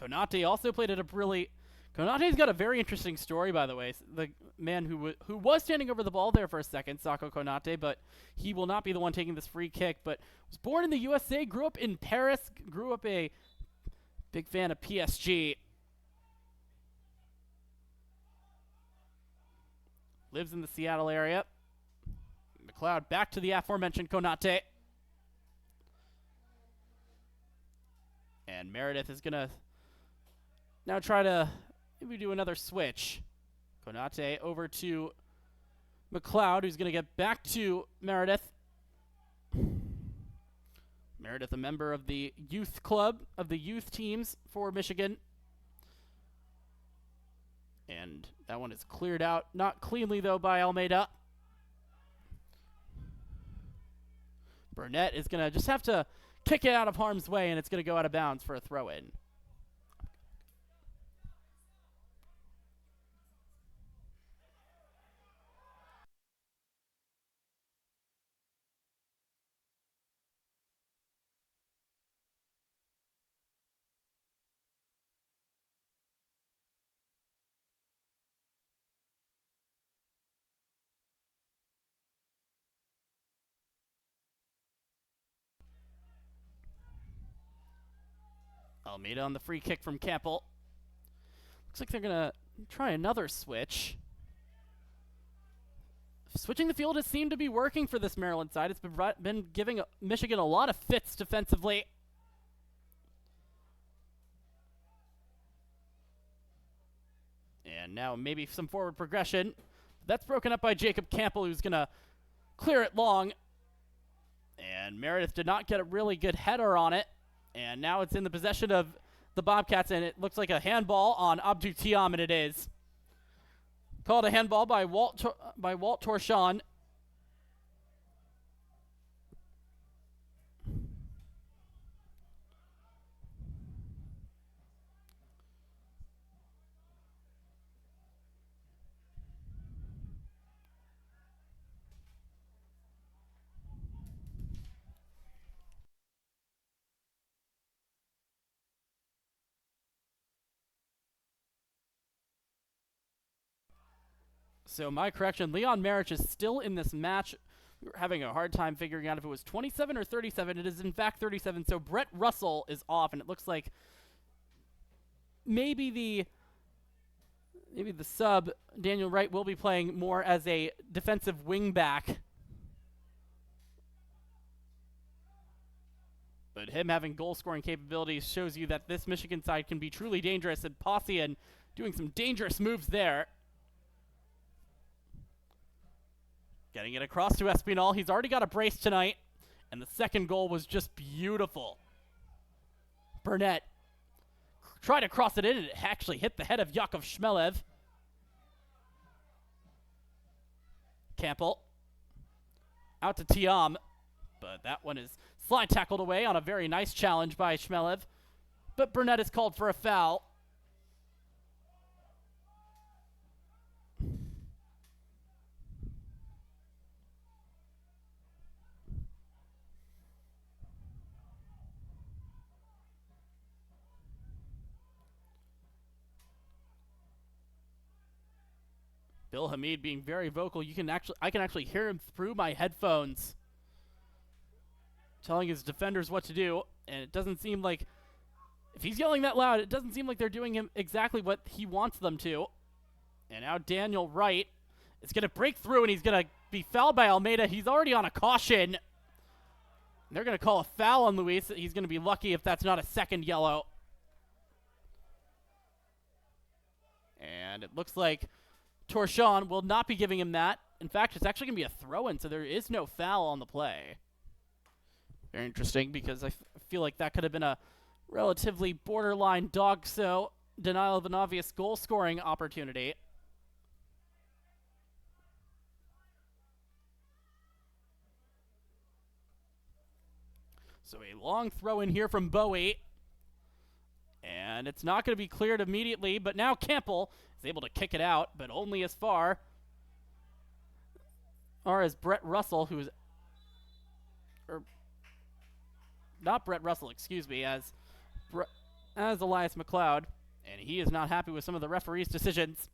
Konate also played at a really... Konate's got a very interesting story, by the way. The man who was standing over the ball there for a second, Sako Konate, but he will not be the one taking this free kick, but was born in the USA, grew up in Paris, grew up a big fan of PSG. Lives in the Seattle area. McLeod back to the aforementioned Konate. And Meredith is going to now try to maybe do another switch. Konate over to McLeod, who's going to get back to Meredith. Meredith, a member of the youth club, of the youth teams for Michigan. And that one is cleared out, not cleanly though, by Almeida. Burnett is going to just have to kick it out of harm's way, and it's going to go out of bounds for a throw-in. Almeida on the free kick from Campbell. Looks like they're going to try another switch. Switching the field has seemed to be working for this Maryland side. It's been giving Michigan a lot of fits defensively. And now maybe some forward progression. That's broken up by Jacob Campbell, who's going to clear it long. And Meredith did not get a really good header on it. And now it's in the possession of the Bobcats, and it looks like a handball on Abdou Tiam, and it is. Called a handball by Walt Torshawn. So my correction, Leon Marich is still in this match. We were having a hard time figuring out if it was 27 or 37. It is in fact 37. So Brett Russell is off, and it looks like maybe the sub Daniel Wright will be playing more as a defensive wingback. But him having goal-scoring capabilities shows you that this Michigan side can be truly dangerous, and Possian doing some dangerous moves there. Getting it across to Espinal. He's already got a brace tonight. And the second goal was just beautiful. Burnett tried to cross it in, and it actually hit the head of Yakov Shmelev. Campbell. Out to Tiam. But that one is slide tackled away on a very nice challenge by Shmelev. But Burnett is called for a foul. Bill Hamid being very vocal. I can actually hear him through my headphones telling his defenders what to do, and it doesn't seem like, if he's yelling that loud, it doesn't seem like they're doing him exactly what he wants them to. And now Daniel Wright is going to break through, and he's going to be fouled by Almeida. He's already on a caution. They're going to call a foul on Luis. He's going to be lucky if that's not a second yellow. And it looks like Torshawn will not be giving him that. In fact, it's actually going to be a throw-in, so there is no foul on the play. Very interesting, because I feel like that could have been a relatively borderline denial of an obvious goal-scoring opportunity. So a long throw in here from Bowie. And it's not going to be cleared immediately, but now Campbell is able to kick it out, but only as far as Brett Russell, who's... not Brett Russell, excuse me, as Elias McLeod. And he is not happy with some of the referee's decisions.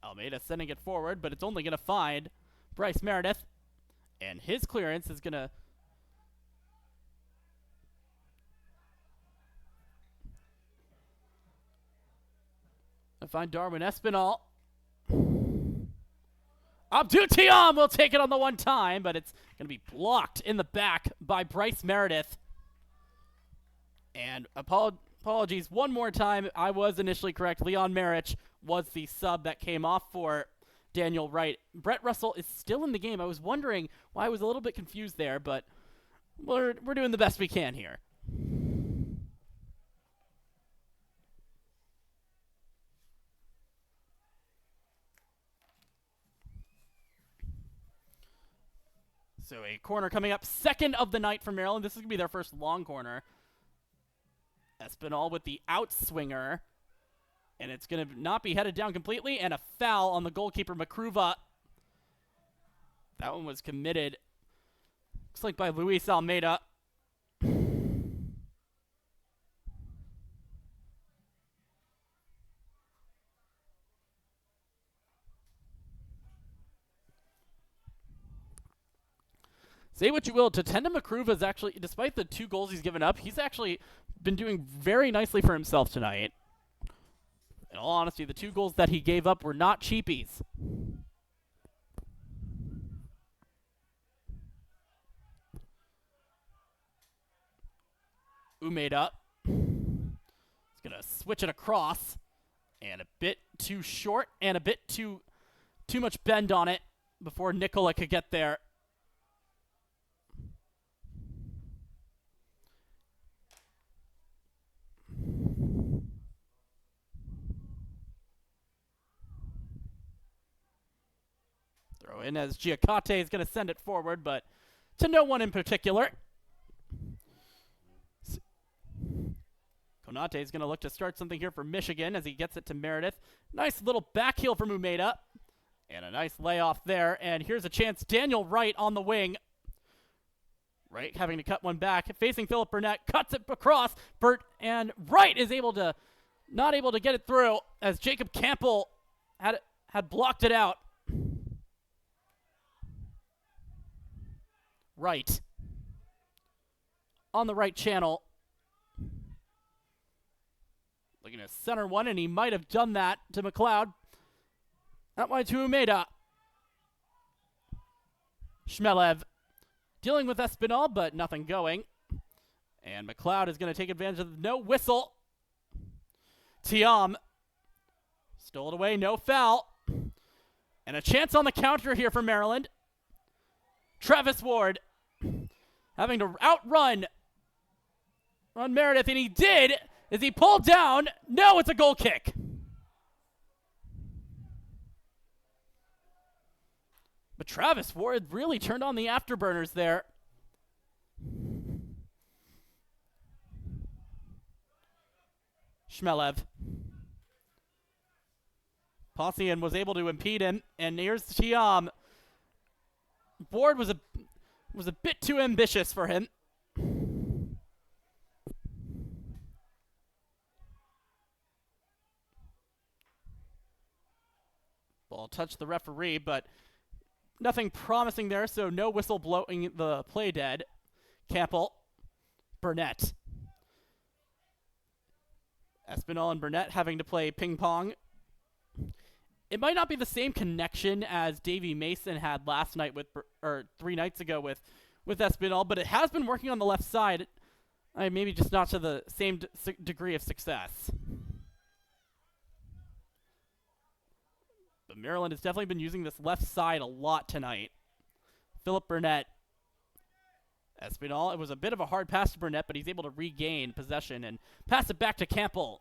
Almeida sending it forward, but it's only going to find Bryce Meredith. And his clearance is going to... find Darwin Espinal. Abdou Tiam will take it on the one time, but it's going to be blocked in the back by Bryce Meredith. And apologies one more time. I was initially correct. Leon Marich was the sub that came off for Daniel Wright. Brett Russell is still in the game. I was wondering why I was a little bit confused there, but we're doing the best we can here. So a corner coming up, second of the night for Maryland. This is going to be their first long corner. Espinal with the outswinger. And it's going to not be headed down completely. And a foul on the goalkeeper, Makruva. That one was committed. Looks like by Luis Almeida. Say what you will, Tatenda Makruva is actually, despite the 2 goals he's given up, he's actually been doing very nicely for himself tonight. In all honesty, the 2 goals that he gave up were not cheapies. Umeda is going to switch it across, and a bit too short and a bit too much bend on it before Nicola could get there. Throw in as Giacate is going to send it forward, but to no one in particular. Konate is going to look to start something here for Michigan as he gets it to Meredith. Nice little back heel from Umeda. And a nice layoff there. And here's a chance. Daniel Wright on the wing. Wright having to cut one back. Facing Philip Burnett. Cuts it across. And Wright is not able to get it through as Jacob Campbell had blocked it out. Wright. On the right channel. Looking to center one, and he might have done that to McLeod. That wide to Umeda. Shmelev dealing with Espinal, but nothing going. And McLeod is going to take advantage of the no whistle. Tiam stole it away, no foul. And a chance on the counter here for Maryland. Travis Ward having to outrun Meredith, and he did. Is he pulled down? No, it's a goal kick. But Travis Ward really turned on the afterburners there. Shmelev. Possian was able to impede him, and here's Tiam. Ward was a bit too ambitious for him. Ball touched the referee, but nothing promising there, so no whistle blowing the play dead. Campbell. Burnett. Espinal and Burnett having to play ping pong. It might not be the same connection as Davey Mason had last night or 3 nights ago with Espinal, but it has been working on the left side. Maybe just not to the same degree of success. But Maryland has definitely been using this left side a lot tonight. Philip Burnett. Espinal, it was a bit of a hard pass to Burnett, but he's able to regain possession and pass it back to Campbell.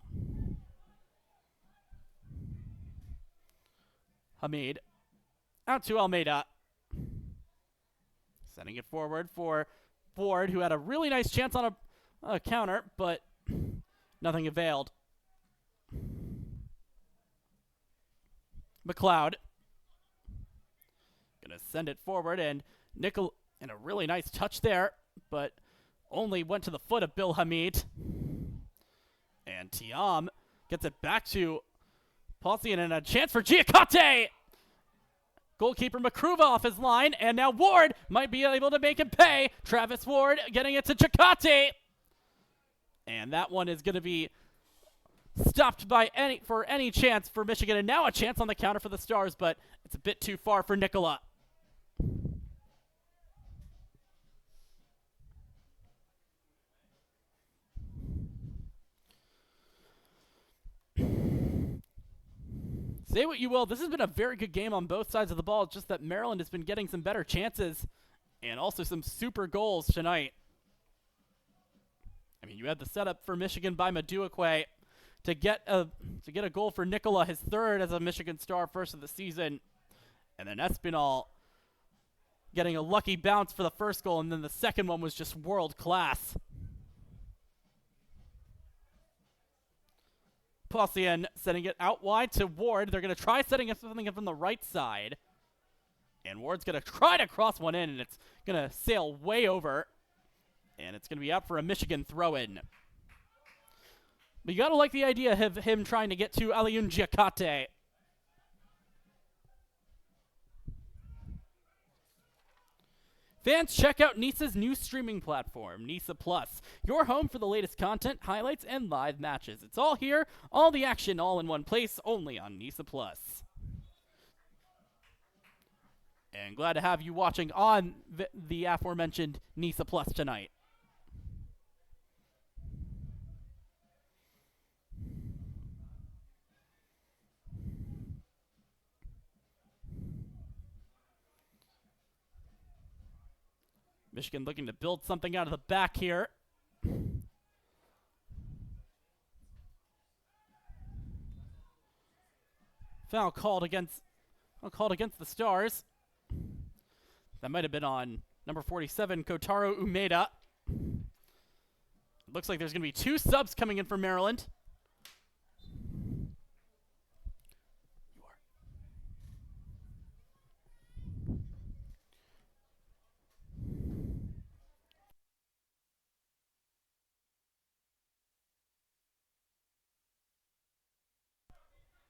Hamid. Out to Almeida. Sending it forward for Ward, who had a really nice chance on a counter, but nothing availed. McLeod. Gonna send it forward, and Nickel, and a really nice touch there, but only went to the foot of Bill Hamid. And Tiam gets it back to Paulsian, and a chance for Giacote. Goalkeeper Makruva off his line, and now Ward might be able to make him pay. Travis Ward getting it to Giacote. And that one is going to be stopped by any chance for Michigan, and now a chance on the counter for the Stars, but it's a bit too far for Nicola. Say what you will, this has been a very good game on both sides of the ball. It's just that Maryland has been getting some better chances and also some super goals tonight. I mean, you had the setup for Michigan by Maduekwe to get a goal for Nicola, his third as a Michigan Star, first of the season. And then Espinal getting a lucky bounce for the first goal, and then the second one was just world class. Pausian setting it out wide to Ward. They're going to try setting up something from the right side. And Ward's going to try to cross one in, and it's going to sail way over. And it's going to be out for a Michigan throw-in. But you got to like the idea of him trying to get to Alioune Giacote. Fans, check out NISA's new streaming platform, NISA Plus, your home for the latest content, highlights, and live matches. It's all here, all the action, all in one place, only on NISA Plus. And glad to have you watching on the aforementioned NISA Plus tonight. Michigan looking to build something out of the back here. Foul called against the Stars. That might have been on number 47, Kotaro Umeda. Looks like there's going to be two subs coming in for Maryland.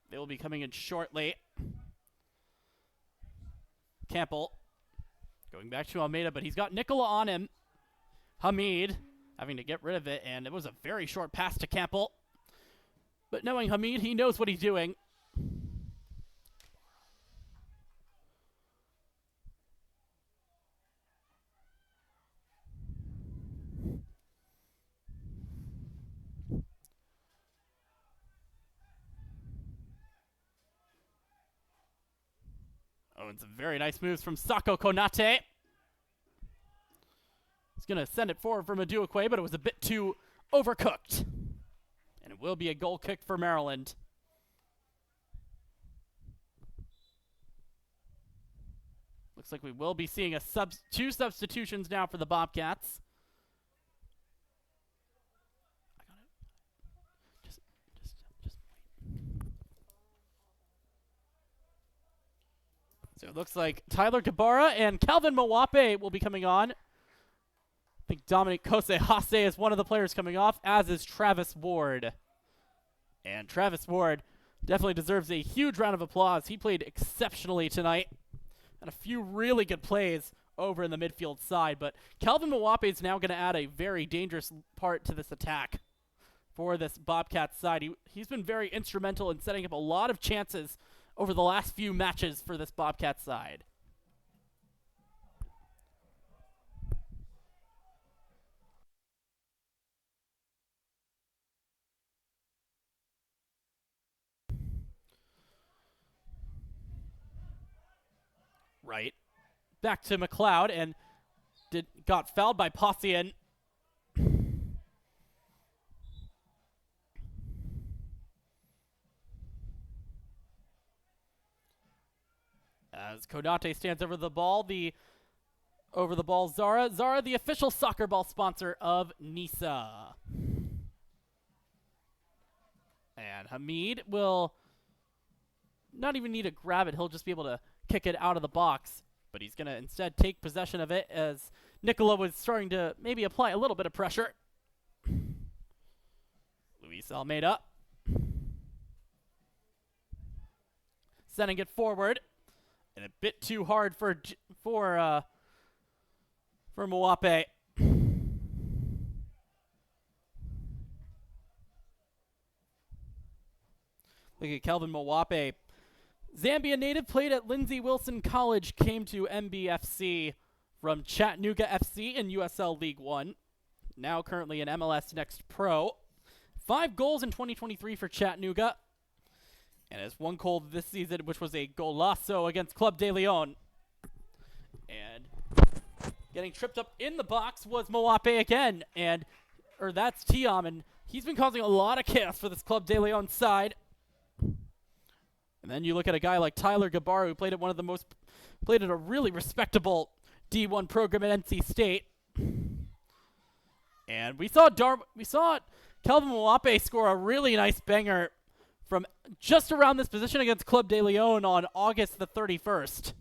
They will be coming in shortly. Campbell going back to Almeida, but he's got Nicola on him. Hamid having to get rid of it, and it was a very short pass to Campbell. But knowing Hamid, he knows what he's doing. Oh, and some very nice moves from Sako Konate. He's going to send it forward for Maduekwe, but it was a bit too overcooked. And it will be a goal kick for Maryland. Looks like we will be seeing two substitutions now for the Bobcats. I got it. Just wait. So it looks like Tyler Gabara and Calvin Mawape will be coming on. I think Dominic Kose-Hase is one of the players coming off, as is Travis Ward. And Travis Ward definitely deserves a huge round of applause. He played exceptionally tonight. And a few really good plays over in the midfield side. But Calvin Mawape is now going to add a very dangerous part to this attack for this Bobcats side. He's been very instrumental in setting up a lot of chances over the last few matches for this Bobcats side. Right. back to McLeod and got fouled by Possian. As Konate stands over the ball, Zara. Zara, the official soccer ball sponsor of Nisa. And Hamid will not even need to grab it. He'll just be able to kick it out of the box. But he's going to instead take possession of it as Nicola was starting to maybe apply a little bit of pressure. Luis Almeida. Sending it forward. And a bit too hard for Mwape. Look at Kelvin Mwape. Zambia native, played at Lindsey Wilson College, came to MBFC from Chattanooga FC in USL League One. Now currently in MLS Next Pro. 5 goals in 2023 for Chattanooga. And has 1 goal this season, which was a golazo against Club de Leon. And getting tripped up in the box was Mwape again. Or that's Tiam, and he's been causing a lot of chaos for this Club de Leon side. And then you look at a guy like Tyler Gabar, who played at a really respectable D1 program at NC State. And we saw Kelvin Mwape score a really nice banger from just around this position against Club de Leon on August the 31st.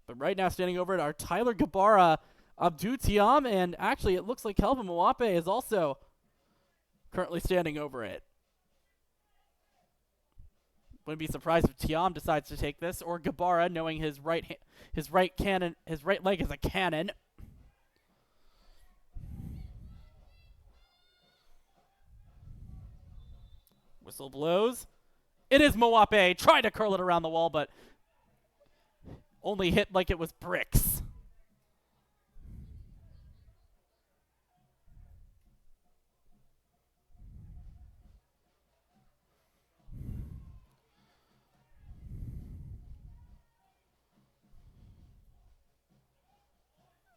But right now standing over it are Tyler Gabara, Abdou Tiam, and actually it looks like Kelvin Mwape is also currently standing over it. Wouldn't be surprised if Tiam decides to take this, or Gabara, knowing his right leg is a cannon. Whistle blows. It is Mwape trying to curl it around the wall, but only hit like it was bricks.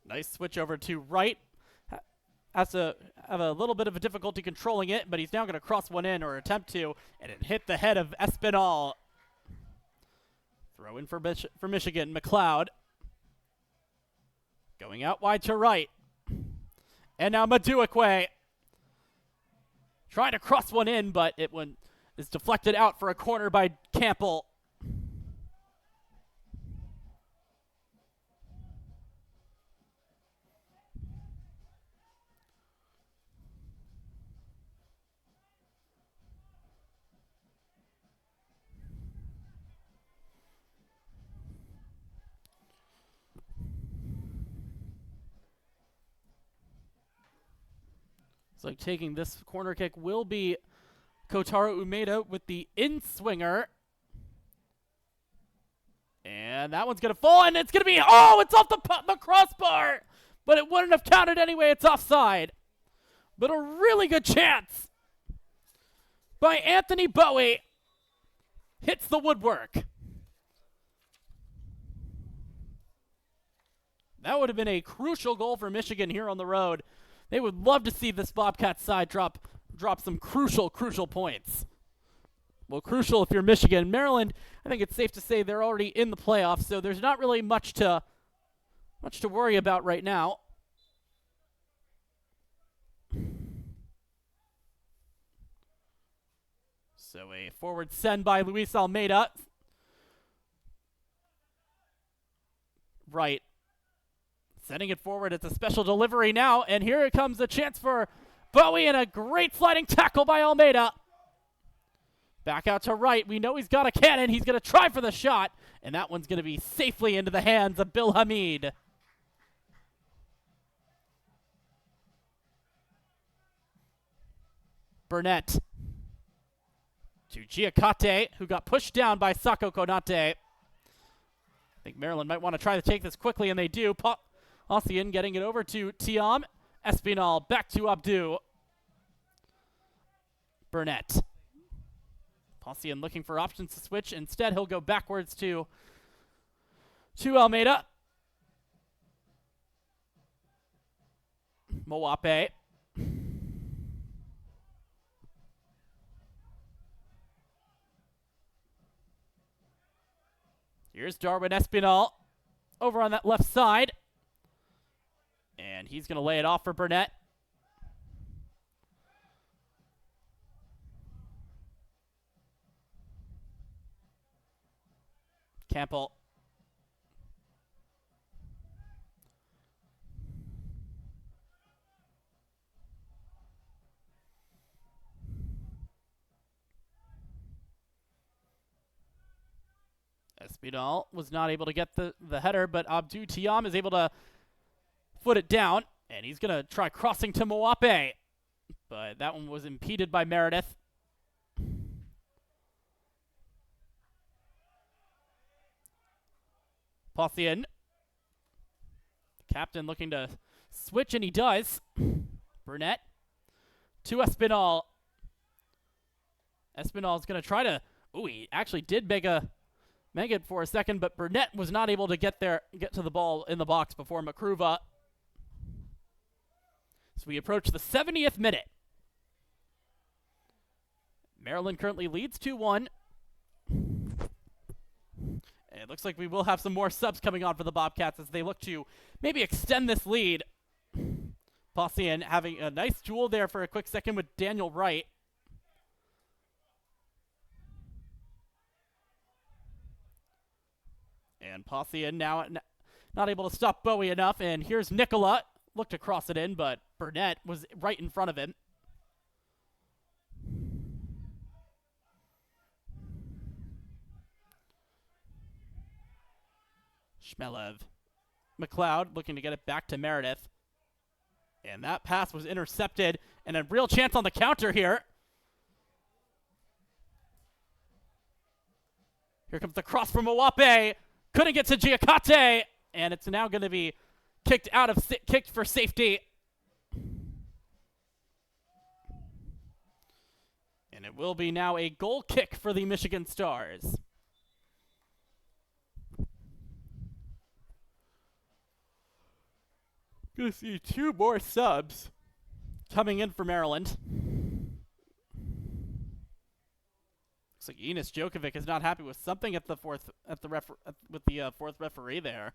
Nice switch over to right. Has to have a little bit of a difficulty controlling it, but he's now going to cross one in, or attempt to, and it hit the head of Espinal. Throw in for Michigan. McLeod going out wide to right. And now Maduekwe trying to cross one in, but it is deflected out for a corner by Campbell. So taking this corner kick will be Kotaro Umeda with the in-swinger. And that one's going to fall, and it's going to be, it's off the crossbar! But it wouldn't have counted anyway, it's offside. But a really good chance by Anthony Bowie. Hits the woodwork. That would have been a crucial goal for Michigan here on the road. They would love to see this Bobcats side drop some crucial points. Well, crucial if you're Michigan. Maryland, I think it's safe to say they're already in the playoffs, so there's not really much to worry about right now. So a forward send by Luis Almeida. Right. Sending it forward, it's a special delivery now, and here it comes, a chance for Bowie, and a great sliding tackle by Almeida. Back out to right, we know he's got a cannon, he's going to try for the shot, and that one's going to be safely into the hands of Bill Hamid. Burnett to Giacate, who got pushed down by Sako Konate. I think Maryland might want to try to take this quickly, and they do. Ossian getting it over to Tiam. Espinal back to Abdou. Burnett. Ossian looking for options to switch. Instead, he'll go backwards to To Almeida. Moape. Here's Darwin Espinal over on that left side. And he's going to lay it off for Burnett. Campbell. Espinal was not able to get the header, but Abdou Tiam is able to foot it down, and he's going to try crossing to Moape. But that one was impeded by Meredith. Pothian. Captain looking to switch, and he does. Burnett to Espinal. Espinal is going to try to... Ooh, he actually did make it for a second, but Burnett was not able to get to the ball in the box before Makruva. So we approach the 70th minute. Maryland currently leads 2-1. And it looks like we will have some more subs coming on for the Bobcats as they look to maybe extend this lead. Pothian having a nice duel there for a quick second with Daniel Wright. And Pothian now not able to stop Bowie enough. And here's Nicola. Looked to cross it in, but Burnett was right in front of him. Shmelev. McLeod looking to get it back to Meredith. And that pass was intercepted. And a real chance on the counter here. Here comes the cross from Moape. Couldn't get to Giacate. And it's now going to be kicked for safety. And it will be now a goal kick for the Michigan Stars. Gonna see two more subs coming in for Maryland. Looks like Enos Djokovic is not happy with something with the fourth referee there.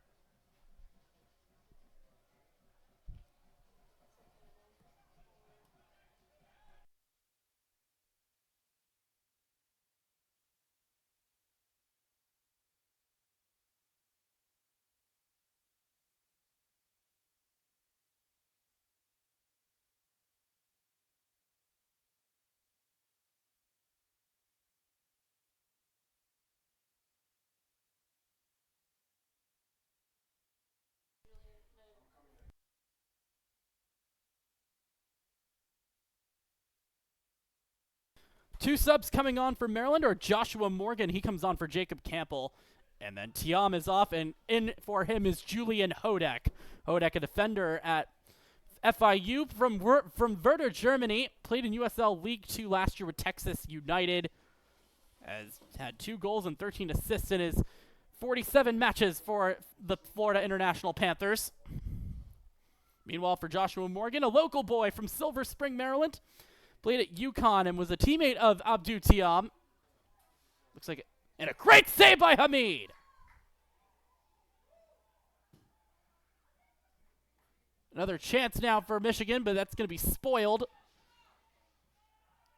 Two subs coming on for Maryland or Joshua Morgan. He comes on for Jacob Campbell. And then Tiam is off, and in for him is Julian Hodek. Hodek, a defender at FIU from Werder, Germany. Played in USL League 2 last year with Texas United. Has had 2 goals and 13 assists in his 47 matches for the Florida International Panthers. Meanwhile, for Joshua Morgan, a local boy from Silver Spring, Maryland. Played at UConn and was a teammate of Abdou Tiam. Looks like and a great save by Hamid. Another chance now for Michigan, but that's going to be spoiled.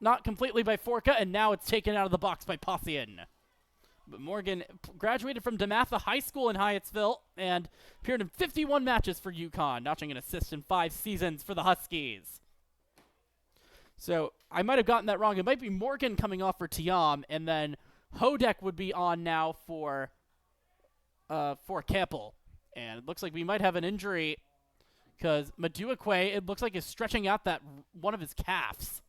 Not completely by Forka, and now it's taken out of the box by Pothian. But Morgan graduated from DeMatha High School in Hyattsville and appeared in 51 matches for UConn, notching an assist in 5 seasons for the Huskies. So I might have gotten that wrong. It might be Morgan coming off for Tiam, and then Hodek would be on now for Campbell. And it looks like we might have an injury because Maduekwe, it looks like, is stretching out that one of his calves.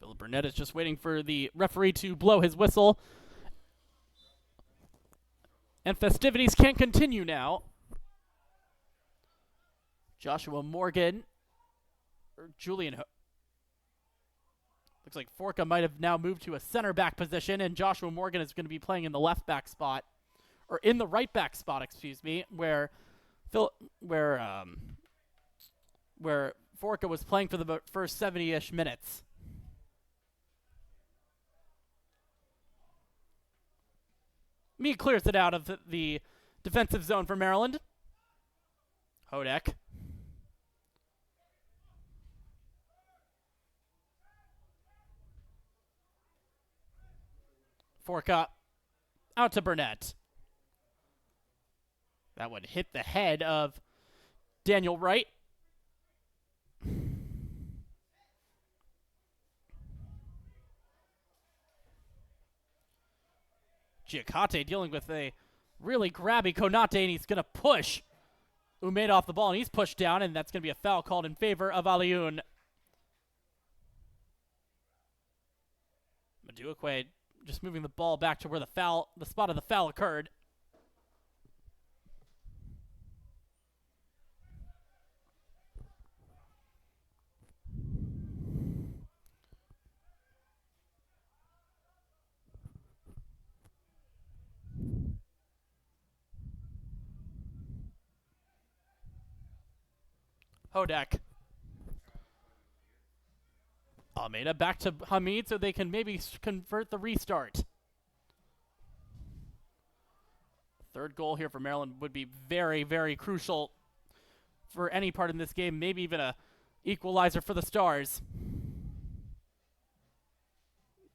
Philip Burnett is just waiting for the referee to blow his whistle. And festivities can continue now. Joshua Morgan, or Julian. Looks like Forka might have now moved to a center back position, and Joshua Morgan is going to be playing in the left back spot, or in the right back spot, excuse me, where Forka was playing for the first 70-ish minutes. Mee clears it out of the defensive zone for Maryland. Hodek. Forka out to Burnett. That would hit the head of Daniel Wright. Giacate dealing with a really grabby Konate, and he's going to push Umeda off the ball, and he's pushed down, and that's going to be a foul called in favor of Aliun. Maduekwe just moving the ball back to where the spot of the foul occurred. Hodek. Almeida back to Hamid so they can maybe convert the restart. Third goal here for Maryland would be very, very crucial for any part in this game, maybe even a equalizer for the Stars.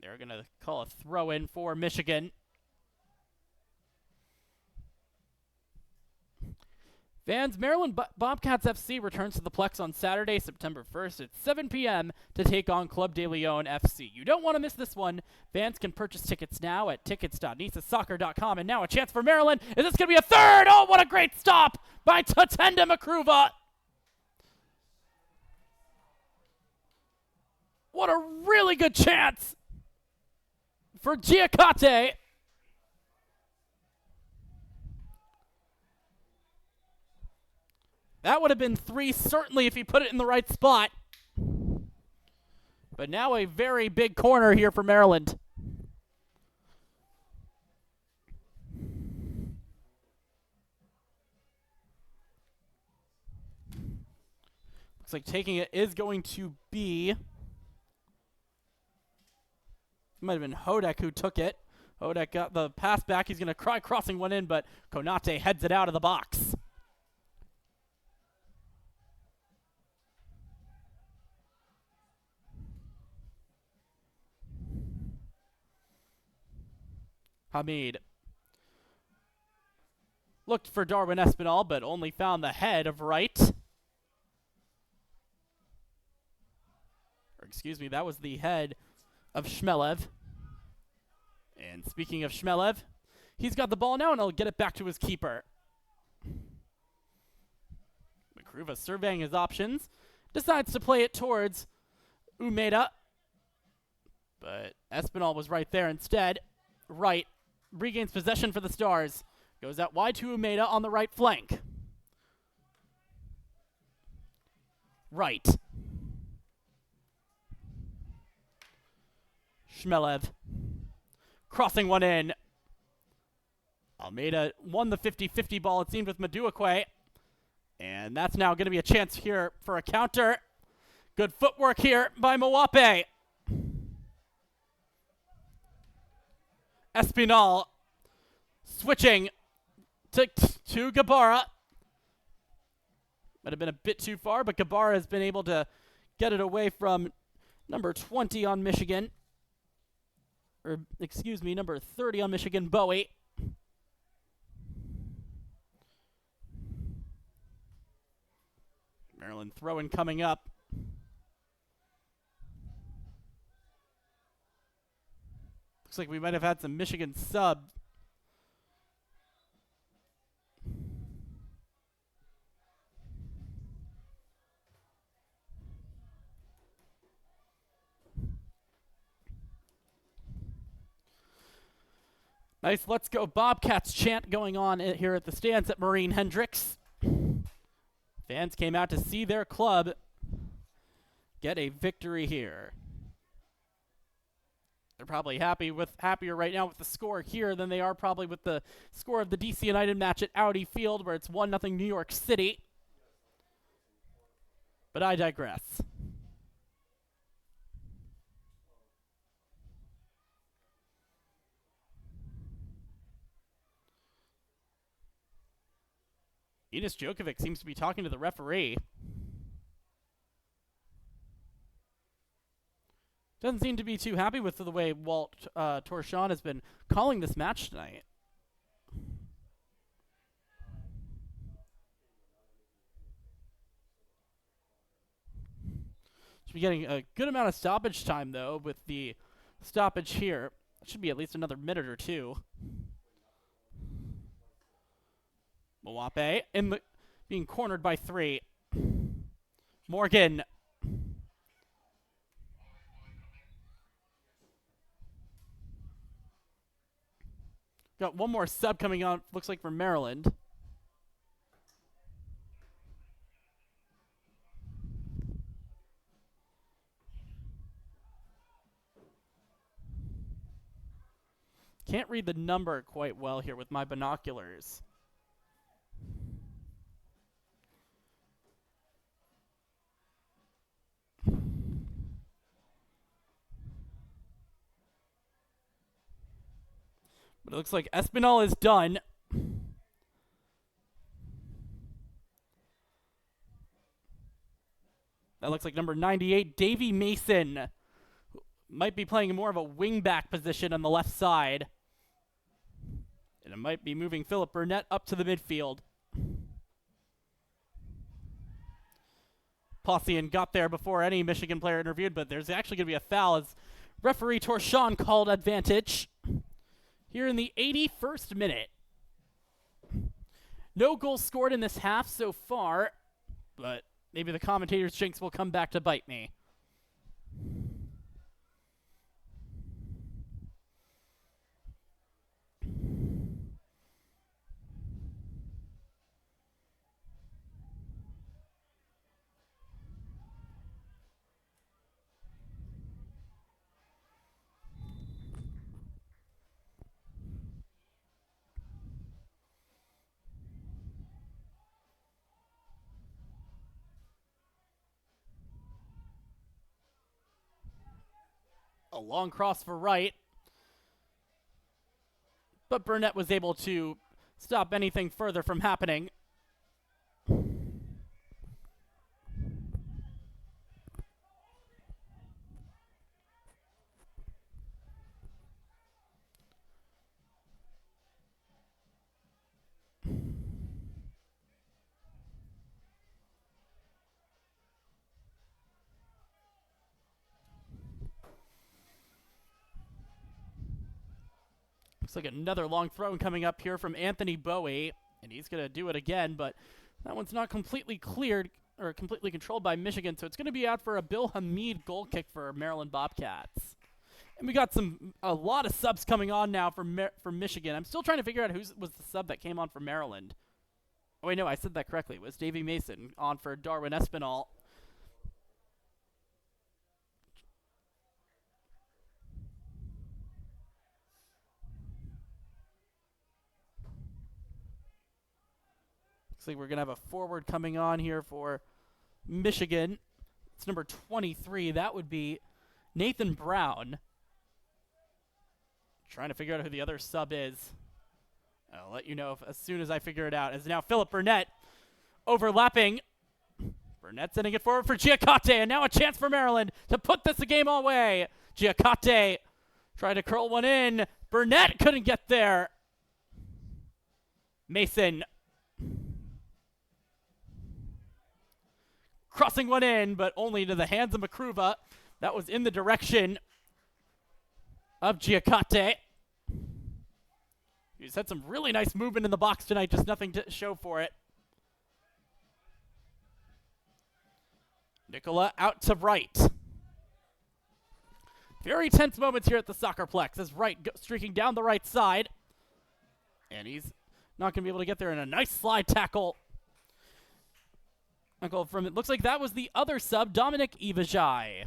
They're going to call a throw-in for Michigan. Fans, Maryland Bobcats FC returns to the Plex on Saturday, September 1st at 7 p.m. to take on Club de Leon FC. You don't want to miss this one. Fans can purchase tickets now at tickets.nisasoccer.com. And now a chance for Maryland. Is this going to be a third? Oh, what a great stop by Tatenda Makruva. What a really good chance for Giacate. That would have been 3, certainly, if he put it in the right spot. But now a very big corner here for Maryland. Looks like taking it is going to be... It might have been Hodek who took it. Hodek got the pass back. He's going to try crossing one in, but Konate heads it out of the box. Hamid looked for Darwin Espinal, but only found the head of Wright. Or excuse me, that was the head of Shmelev. And speaking of Shmelev, he's got the ball now, and he'll get it back to his keeper. Makruva surveying his options, decides to play it towards Umeda. But Espinal was right there instead. Wright regains possession for the Stars. Goes out wide to Umeda on the right flank. Wright. Shmelev. Crossing one in. Almeida won the 50-50 ball, it seemed, with Maduekwe. And that's now going to be a chance here for a counter. Good footwork here by Mwape. Espinal switching to Gabara. Might have been a bit too far, but Gabara has been able to get it away from number 20 on Michigan. Or, excuse me, number 30 on Michigan, Bowie. Maryland throw-in coming up. Looks like we might have had some Michigan sub. Nice "Let's Go Bobcats" chant going on here at the stands at Marine Hendricks. Fans came out to see their club get a victory here. They're probably happier right now with the score here than they are probably with the score of the DC United match at Audi Field, where it's 1-0 New York City. But I digress. Enis Djokovic seems to be talking to the referee. Doesn't seem to be too happy with the way Walt Torchon has been calling this match tonight. Should be getting a good amount of stoppage time, though, with the stoppage here. It should be at least another minute or two. Mwape being cornered by 3. Morgan. Got one more sub coming on, looks like, for Maryland. Can't read the number quite well here with my binoculars. But it looks like Espinal is done. That looks like number 98, Davy Mason. Might be playing more of a wing-back position on the left side. And it might be moving Philip Burnett up to the midfield. Possian got there before any Michigan player interviewed, but there's actually going to be a foul as referee Torchon called advantage here in the 81st minute. No goals scored in this half so far, but maybe the commentator's jinx will come back to bite me. A long cross for right. But Burnett was able to stop anything further from happening. Looks like another long throw coming up here from Anthony Bowie, and he's going to do it again, but that one's not completely cleared or completely controlled by Michigan, so it's going to be out for a Bill Hamid goal kick for Maryland Bobcats. And we got a lot of subs coming on now for Michigan. I'm still trying to figure out who was the sub that came on for Maryland. Oh, wait, no, I said that correctly. It was Davy Mason on for Darwin Espinal. Looks like we're going to have a forward coming on here for Michigan. It's number 23. That would be Nathan Brown. Trying to figure out who the other sub is. I'll let you know as soon as I figure it out. As now Philip Burnett overlapping. Burnett sending it forward for Giacote, and now a chance for Maryland to put this game away. Giacote trying to curl one in. Burnett couldn't get there. Mason crossing one in, but only to the hands of Makruva. That was in the direction of Giacote. He's had some really nice movement in the box tonight, just nothing to show for it. Nicola out to right. Very tense moments here at the Soccerplex as Wright streaking down the right side. And he's not going to be able to get there in a nice slide tackle. From it looks like that was the other sub, Dominic Ivajai.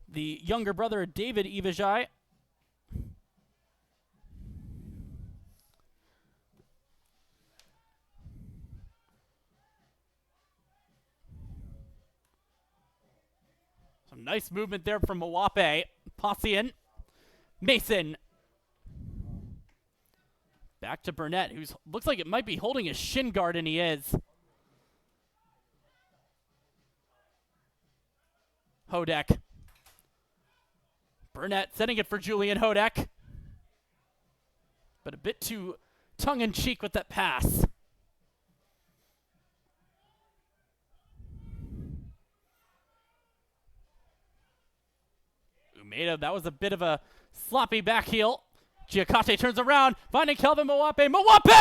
The younger brother of David Ivajai. Some nice movement there from Mawape. Possian. Mason. Back to Burnett, who looks like it might be holding his shin guard, and he is. Hodek. Burnett setting it for Julian Hodek. But a bit too tongue-in-cheek with that pass. Umeda, that was a bit of a sloppy back heel. Giacate turns around, finding Kelvin Mawape. Mawape!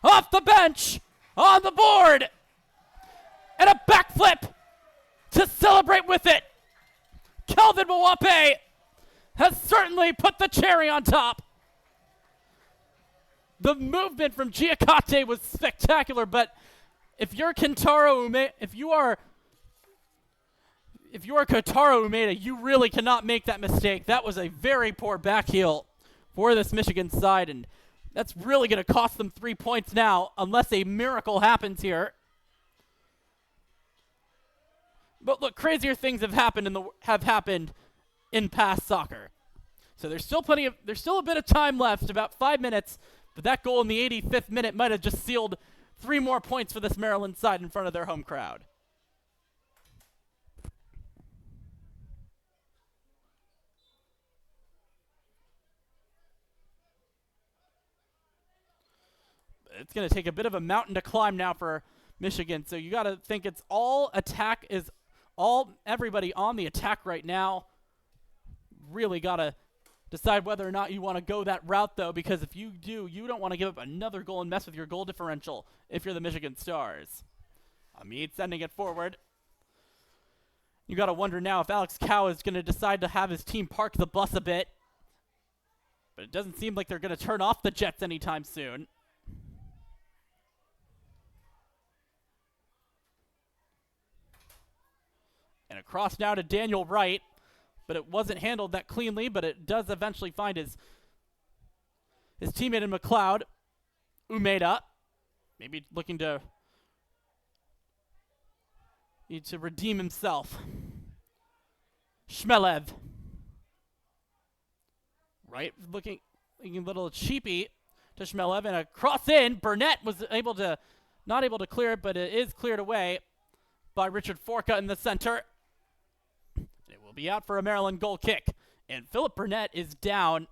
Off the bench, on the board, and a backflip to celebrate with it. Kelvin Mawape has certainly put the cherry on top. The movement from Giacate was spectacular, but if you're Kentaro Umeda, if you are Kotaro Umeda, you really cannot make that mistake. That was a very poor back heel for this Michigan side, and that's really going to cost them 3 points now, unless a miracle happens here. But look, crazier things have happened in past soccer. So there's still a bit of time left, about 5 minutes, but that goal in the 85th minute might have just sealed 3 more points for this Maryland side in front of their home crowd. It's going to take a bit of a mountain to climb now for Michigan. So you got to think it's all attack, everybody on the attack right now. Really got to decide whether or not you want to go that route, though, because if you do, you don't want to give up another goal and mess with your goal differential if you're the Michigan Stars. Hamid sending it forward. You got to wonder now if Alex Cow is going to decide to have his team park the bus a bit. But it doesn't seem like they're going to turn off the Jets anytime soon. And across now to Daniel Wright, but it wasn't handled that cleanly, but it does eventually find his teammate in McLeod. Umeda, maybe looking to redeem himself. Shmelev. Wright looking a little cheapy to Shmelev, and a cross in. Burnett was not able to clear it, but it is cleared away by Richard Forca in the center. It will be out for a Maryland goal kick. And Philip Burnett is down.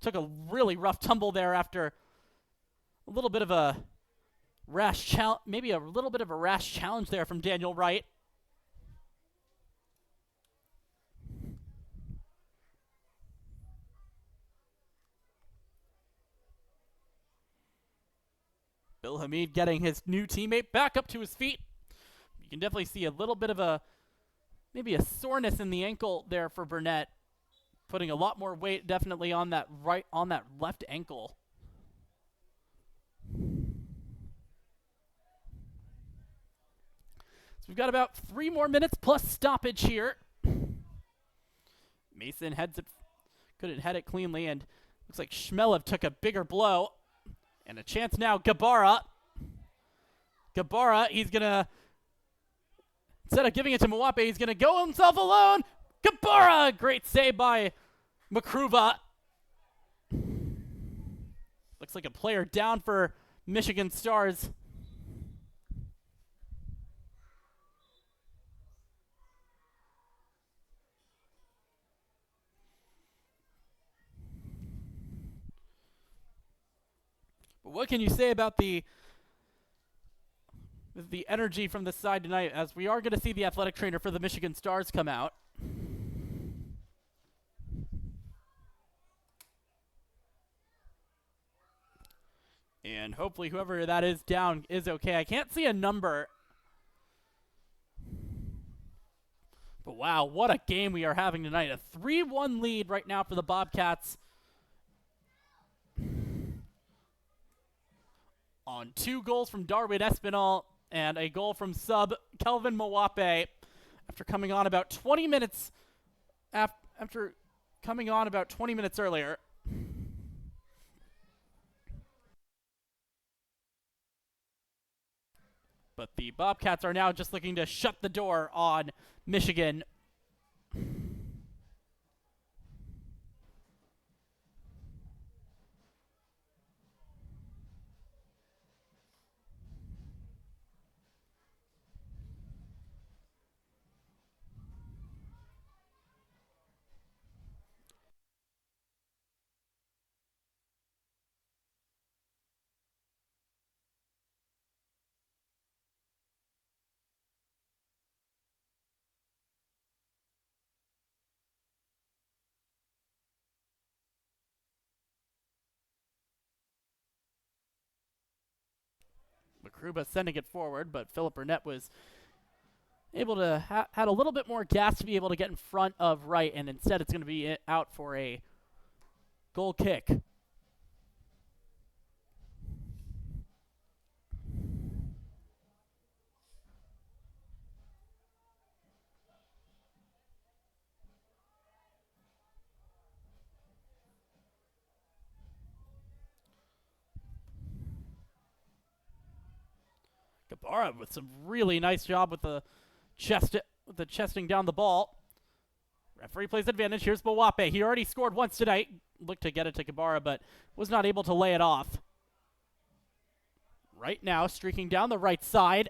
Took a really rough tumble there after a little bit of a rash challenge, maybe a little bit of a rash challenge there from Daniel Wright. Bill Hamid getting his new teammate back up to his feet. You can definitely see a little bit of maybe a soreness in the ankle there for Burnett, putting a lot more weight definitely on that left ankle. So we've got about 3 more minutes plus stoppage here. Mason couldn't head it cleanly, and looks like Shmelev took a bigger blow. And a chance now, Gabara, he's going to, instead of giving it to Mawape, he's going to go himself alone. Gabara, great save by Makruva. Looks like a player down for Michigan Stars. What can you say about the energy from this side tonight, as we are going to see the athletic trainer for the Michigan Stars come out? And hopefully whoever that is down is okay. I can't see a number But wow, what a game we are having tonight. A 3-1 lead right now for the Bobcats on 2 goals from Darwin Espinal and a goal from sub Kelvin Mwape after coming on about 20 minutes after coming on about 20 minutes earlier. But the Bobcats are now just looking to shut the door on Michigan. Makruba sending it forward, but Philip Burnett was able to had a little bit more gas to be able to get in front of Wright, and instead it's going to be out for a goal kick. Gabara with some really nice job with the chesting down the ball. Referee plays advantage. Here's Mwape. He already scored once tonight. Looked to get it to Gabara, but was not able to lay it off. Right now, streaking down the right side.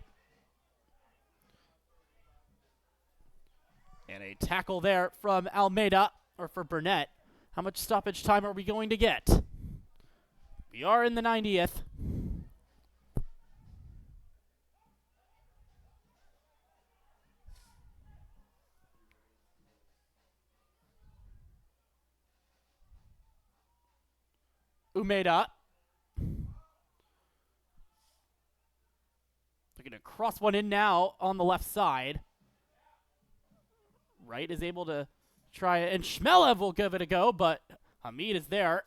And a tackle there from Almeida, or for Burnett. How much stoppage time are we going to get? We are in the 90th. Umeda. Looking to cross one in now on the left side. Wright is able to try it, and Shmelev will give it a go, but Hamid is there.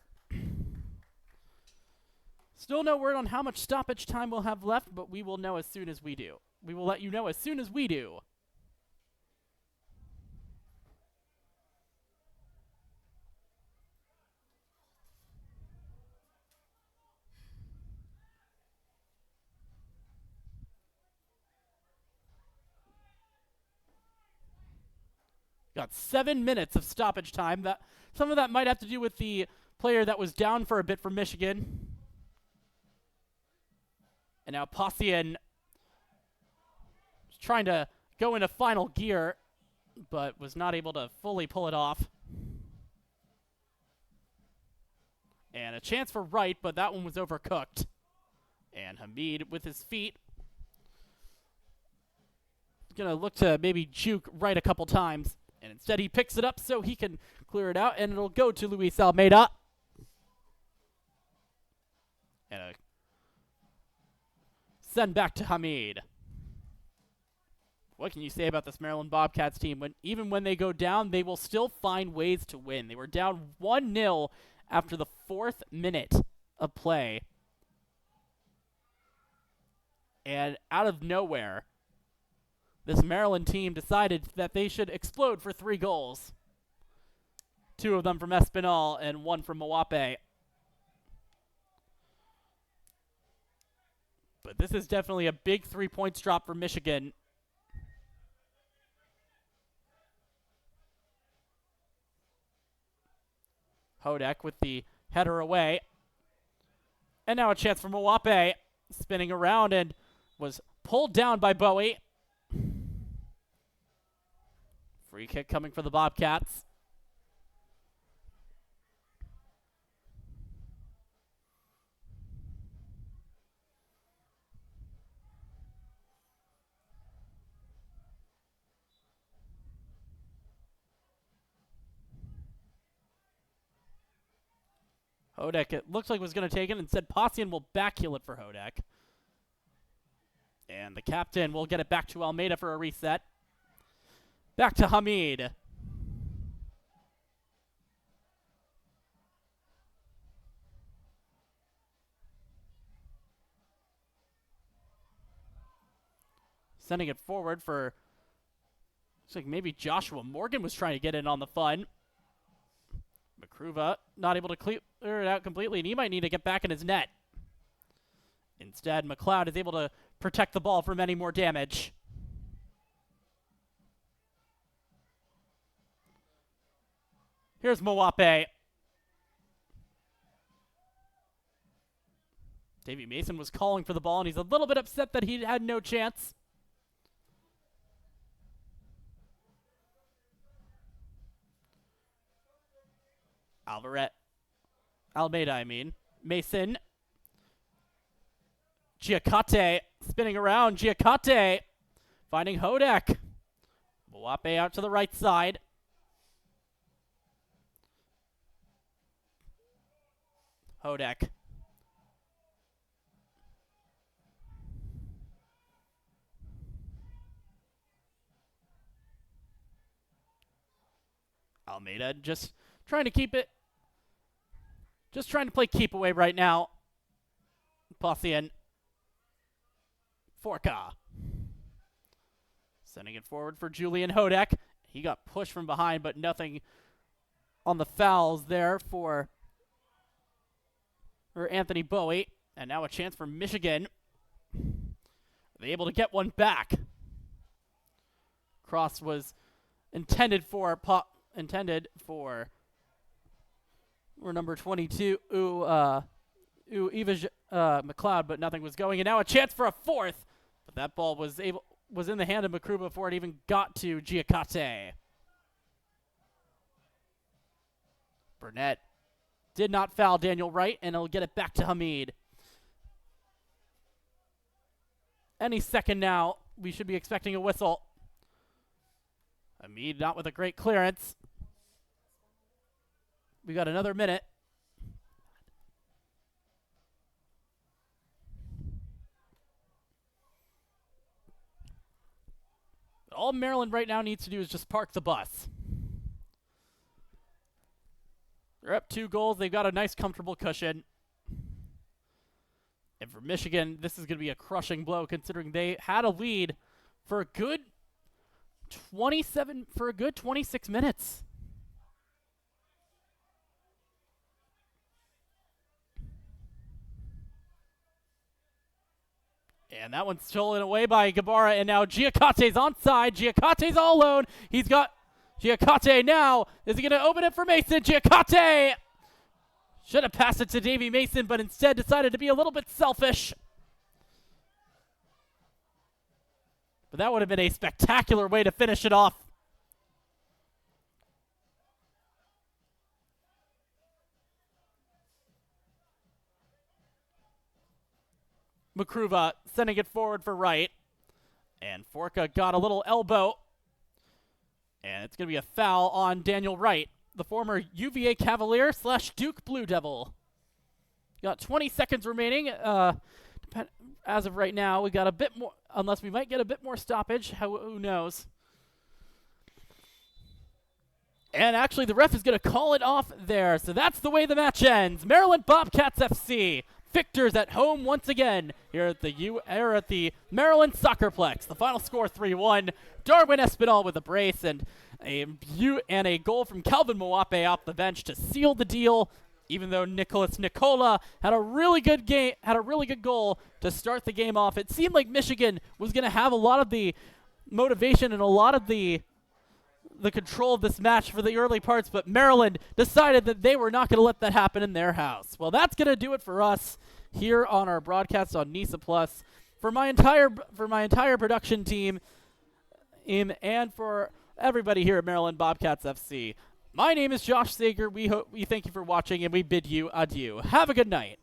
Still no word on how much stoppage time we'll have left, but we will know as soon as we do. We will let you know as soon as we do. Got 7 minutes of stoppage time. Some of that might have to do with the player that was down for a bit for Michigan. And now Possian is trying to go into final gear, but was not able to fully pull it off. And a chance for Wright, but that one was overcooked. And Hamid with his feet. Gonna look to maybe juke Wright a couple times. And instead he picks it up so he can clear it out, and it'll go to Luis Almeida. And a send back to Hamid. What can you say about this Maryland Bobcats team? Even when they go down, they will still find ways to win. They were down 1-0 after the 4th minute of play. And out of nowhere, this Maryland team decided that they should explode for 3 goals. 2 of them from Espinal and 1 from Mwape. But this is definitely a big 3-point drop for Michigan. Hodek with the header away. And now a chance for Mwape, spinning around and was pulled down by Bowie. Free kick coming for the Bobcats. Hodek, it looks like was going to take it, and said Possian will backheel it for Hodek. And the captain will get it back to Almeida for a reset. Back to Hamid. Sending it forward for, looks like maybe Joshua Morgan was trying to get in on the fun. Makruva not able to clear it out completely, and he might need to get back in his net. Instead, McLeod is able to protect the ball from any more damage. Here's Mowape. Davey Mason was calling for the ball, and he's a little bit upset that he had no chance. Almeida, I mean. Mason. Giacate spinning around. Giacate finding Hodak. Mowape out to the right side. Hodak. Almeida just trying to keep it. Just trying to play keep away right now. Possian. Forka. Sending it forward for Julian Hodak. He got pushed from behind, but nothing on the fouls there for Anthony Bowie. And now a chance for Michigan. Are they able to get one back? Cross was intended for number 22, Eva McLeod, but nothing was going. And now a chance for a fourth, but that ball was in the hand of Makruva before it even got to Giacate. Burnett did not foul Daniel Wright, and he'll get it back to Hamid. Any second now, we should be expecting a whistle. Hamid not with a great clearance. We got another minute. All Maryland right now needs to do is just park the bus. They're up 2 goals. They've got a nice, comfortable cushion. And for Michigan, this is going to be a crushing blow considering they had a lead for a good 26 minutes. And that one's stolen away by Gabara, and now Giacate's onside. Giacate's all alone. He's got Giacate now. Is he going to open it for Mason? Giacate should have passed it to Davey Mason, but instead decided to be a little bit selfish. But that would have been a spectacular way to finish it off. Makruva sending it forward for Wright. And Forka got a little elbow. And it's going to be a foul on Daniel Wright, the former UVA Cavalier / Duke Blue Devil. Got 20 seconds remaining. As of right now, we got a bit more, unless we might get a bit more stoppage. Who knows? And actually, the ref is going to call it off there. So that's the way the match ends. Maryland Bobcats FC. Victors at home once again here at the Maryland Soccerplex. The final score 3-1. Darwin Espinal with a brace and a goal from Calvin Mowape off the bench to seal the deal. Even though Nicholas Nicola had a really good goal to start the game off, it seemed like Michigan was going to have a lot of the motivation and a lot of the control of this match for the early parts, but Maryland decided that they were not going to let that happen in their house. Well, that's going to do it for us here on our broadcast on NISA Plus. For my entire production team, and for everybody here at Maryland Bobcats FC, my name is Josh Sager. We thank you for watching, and we bid you adieu. Have a good night.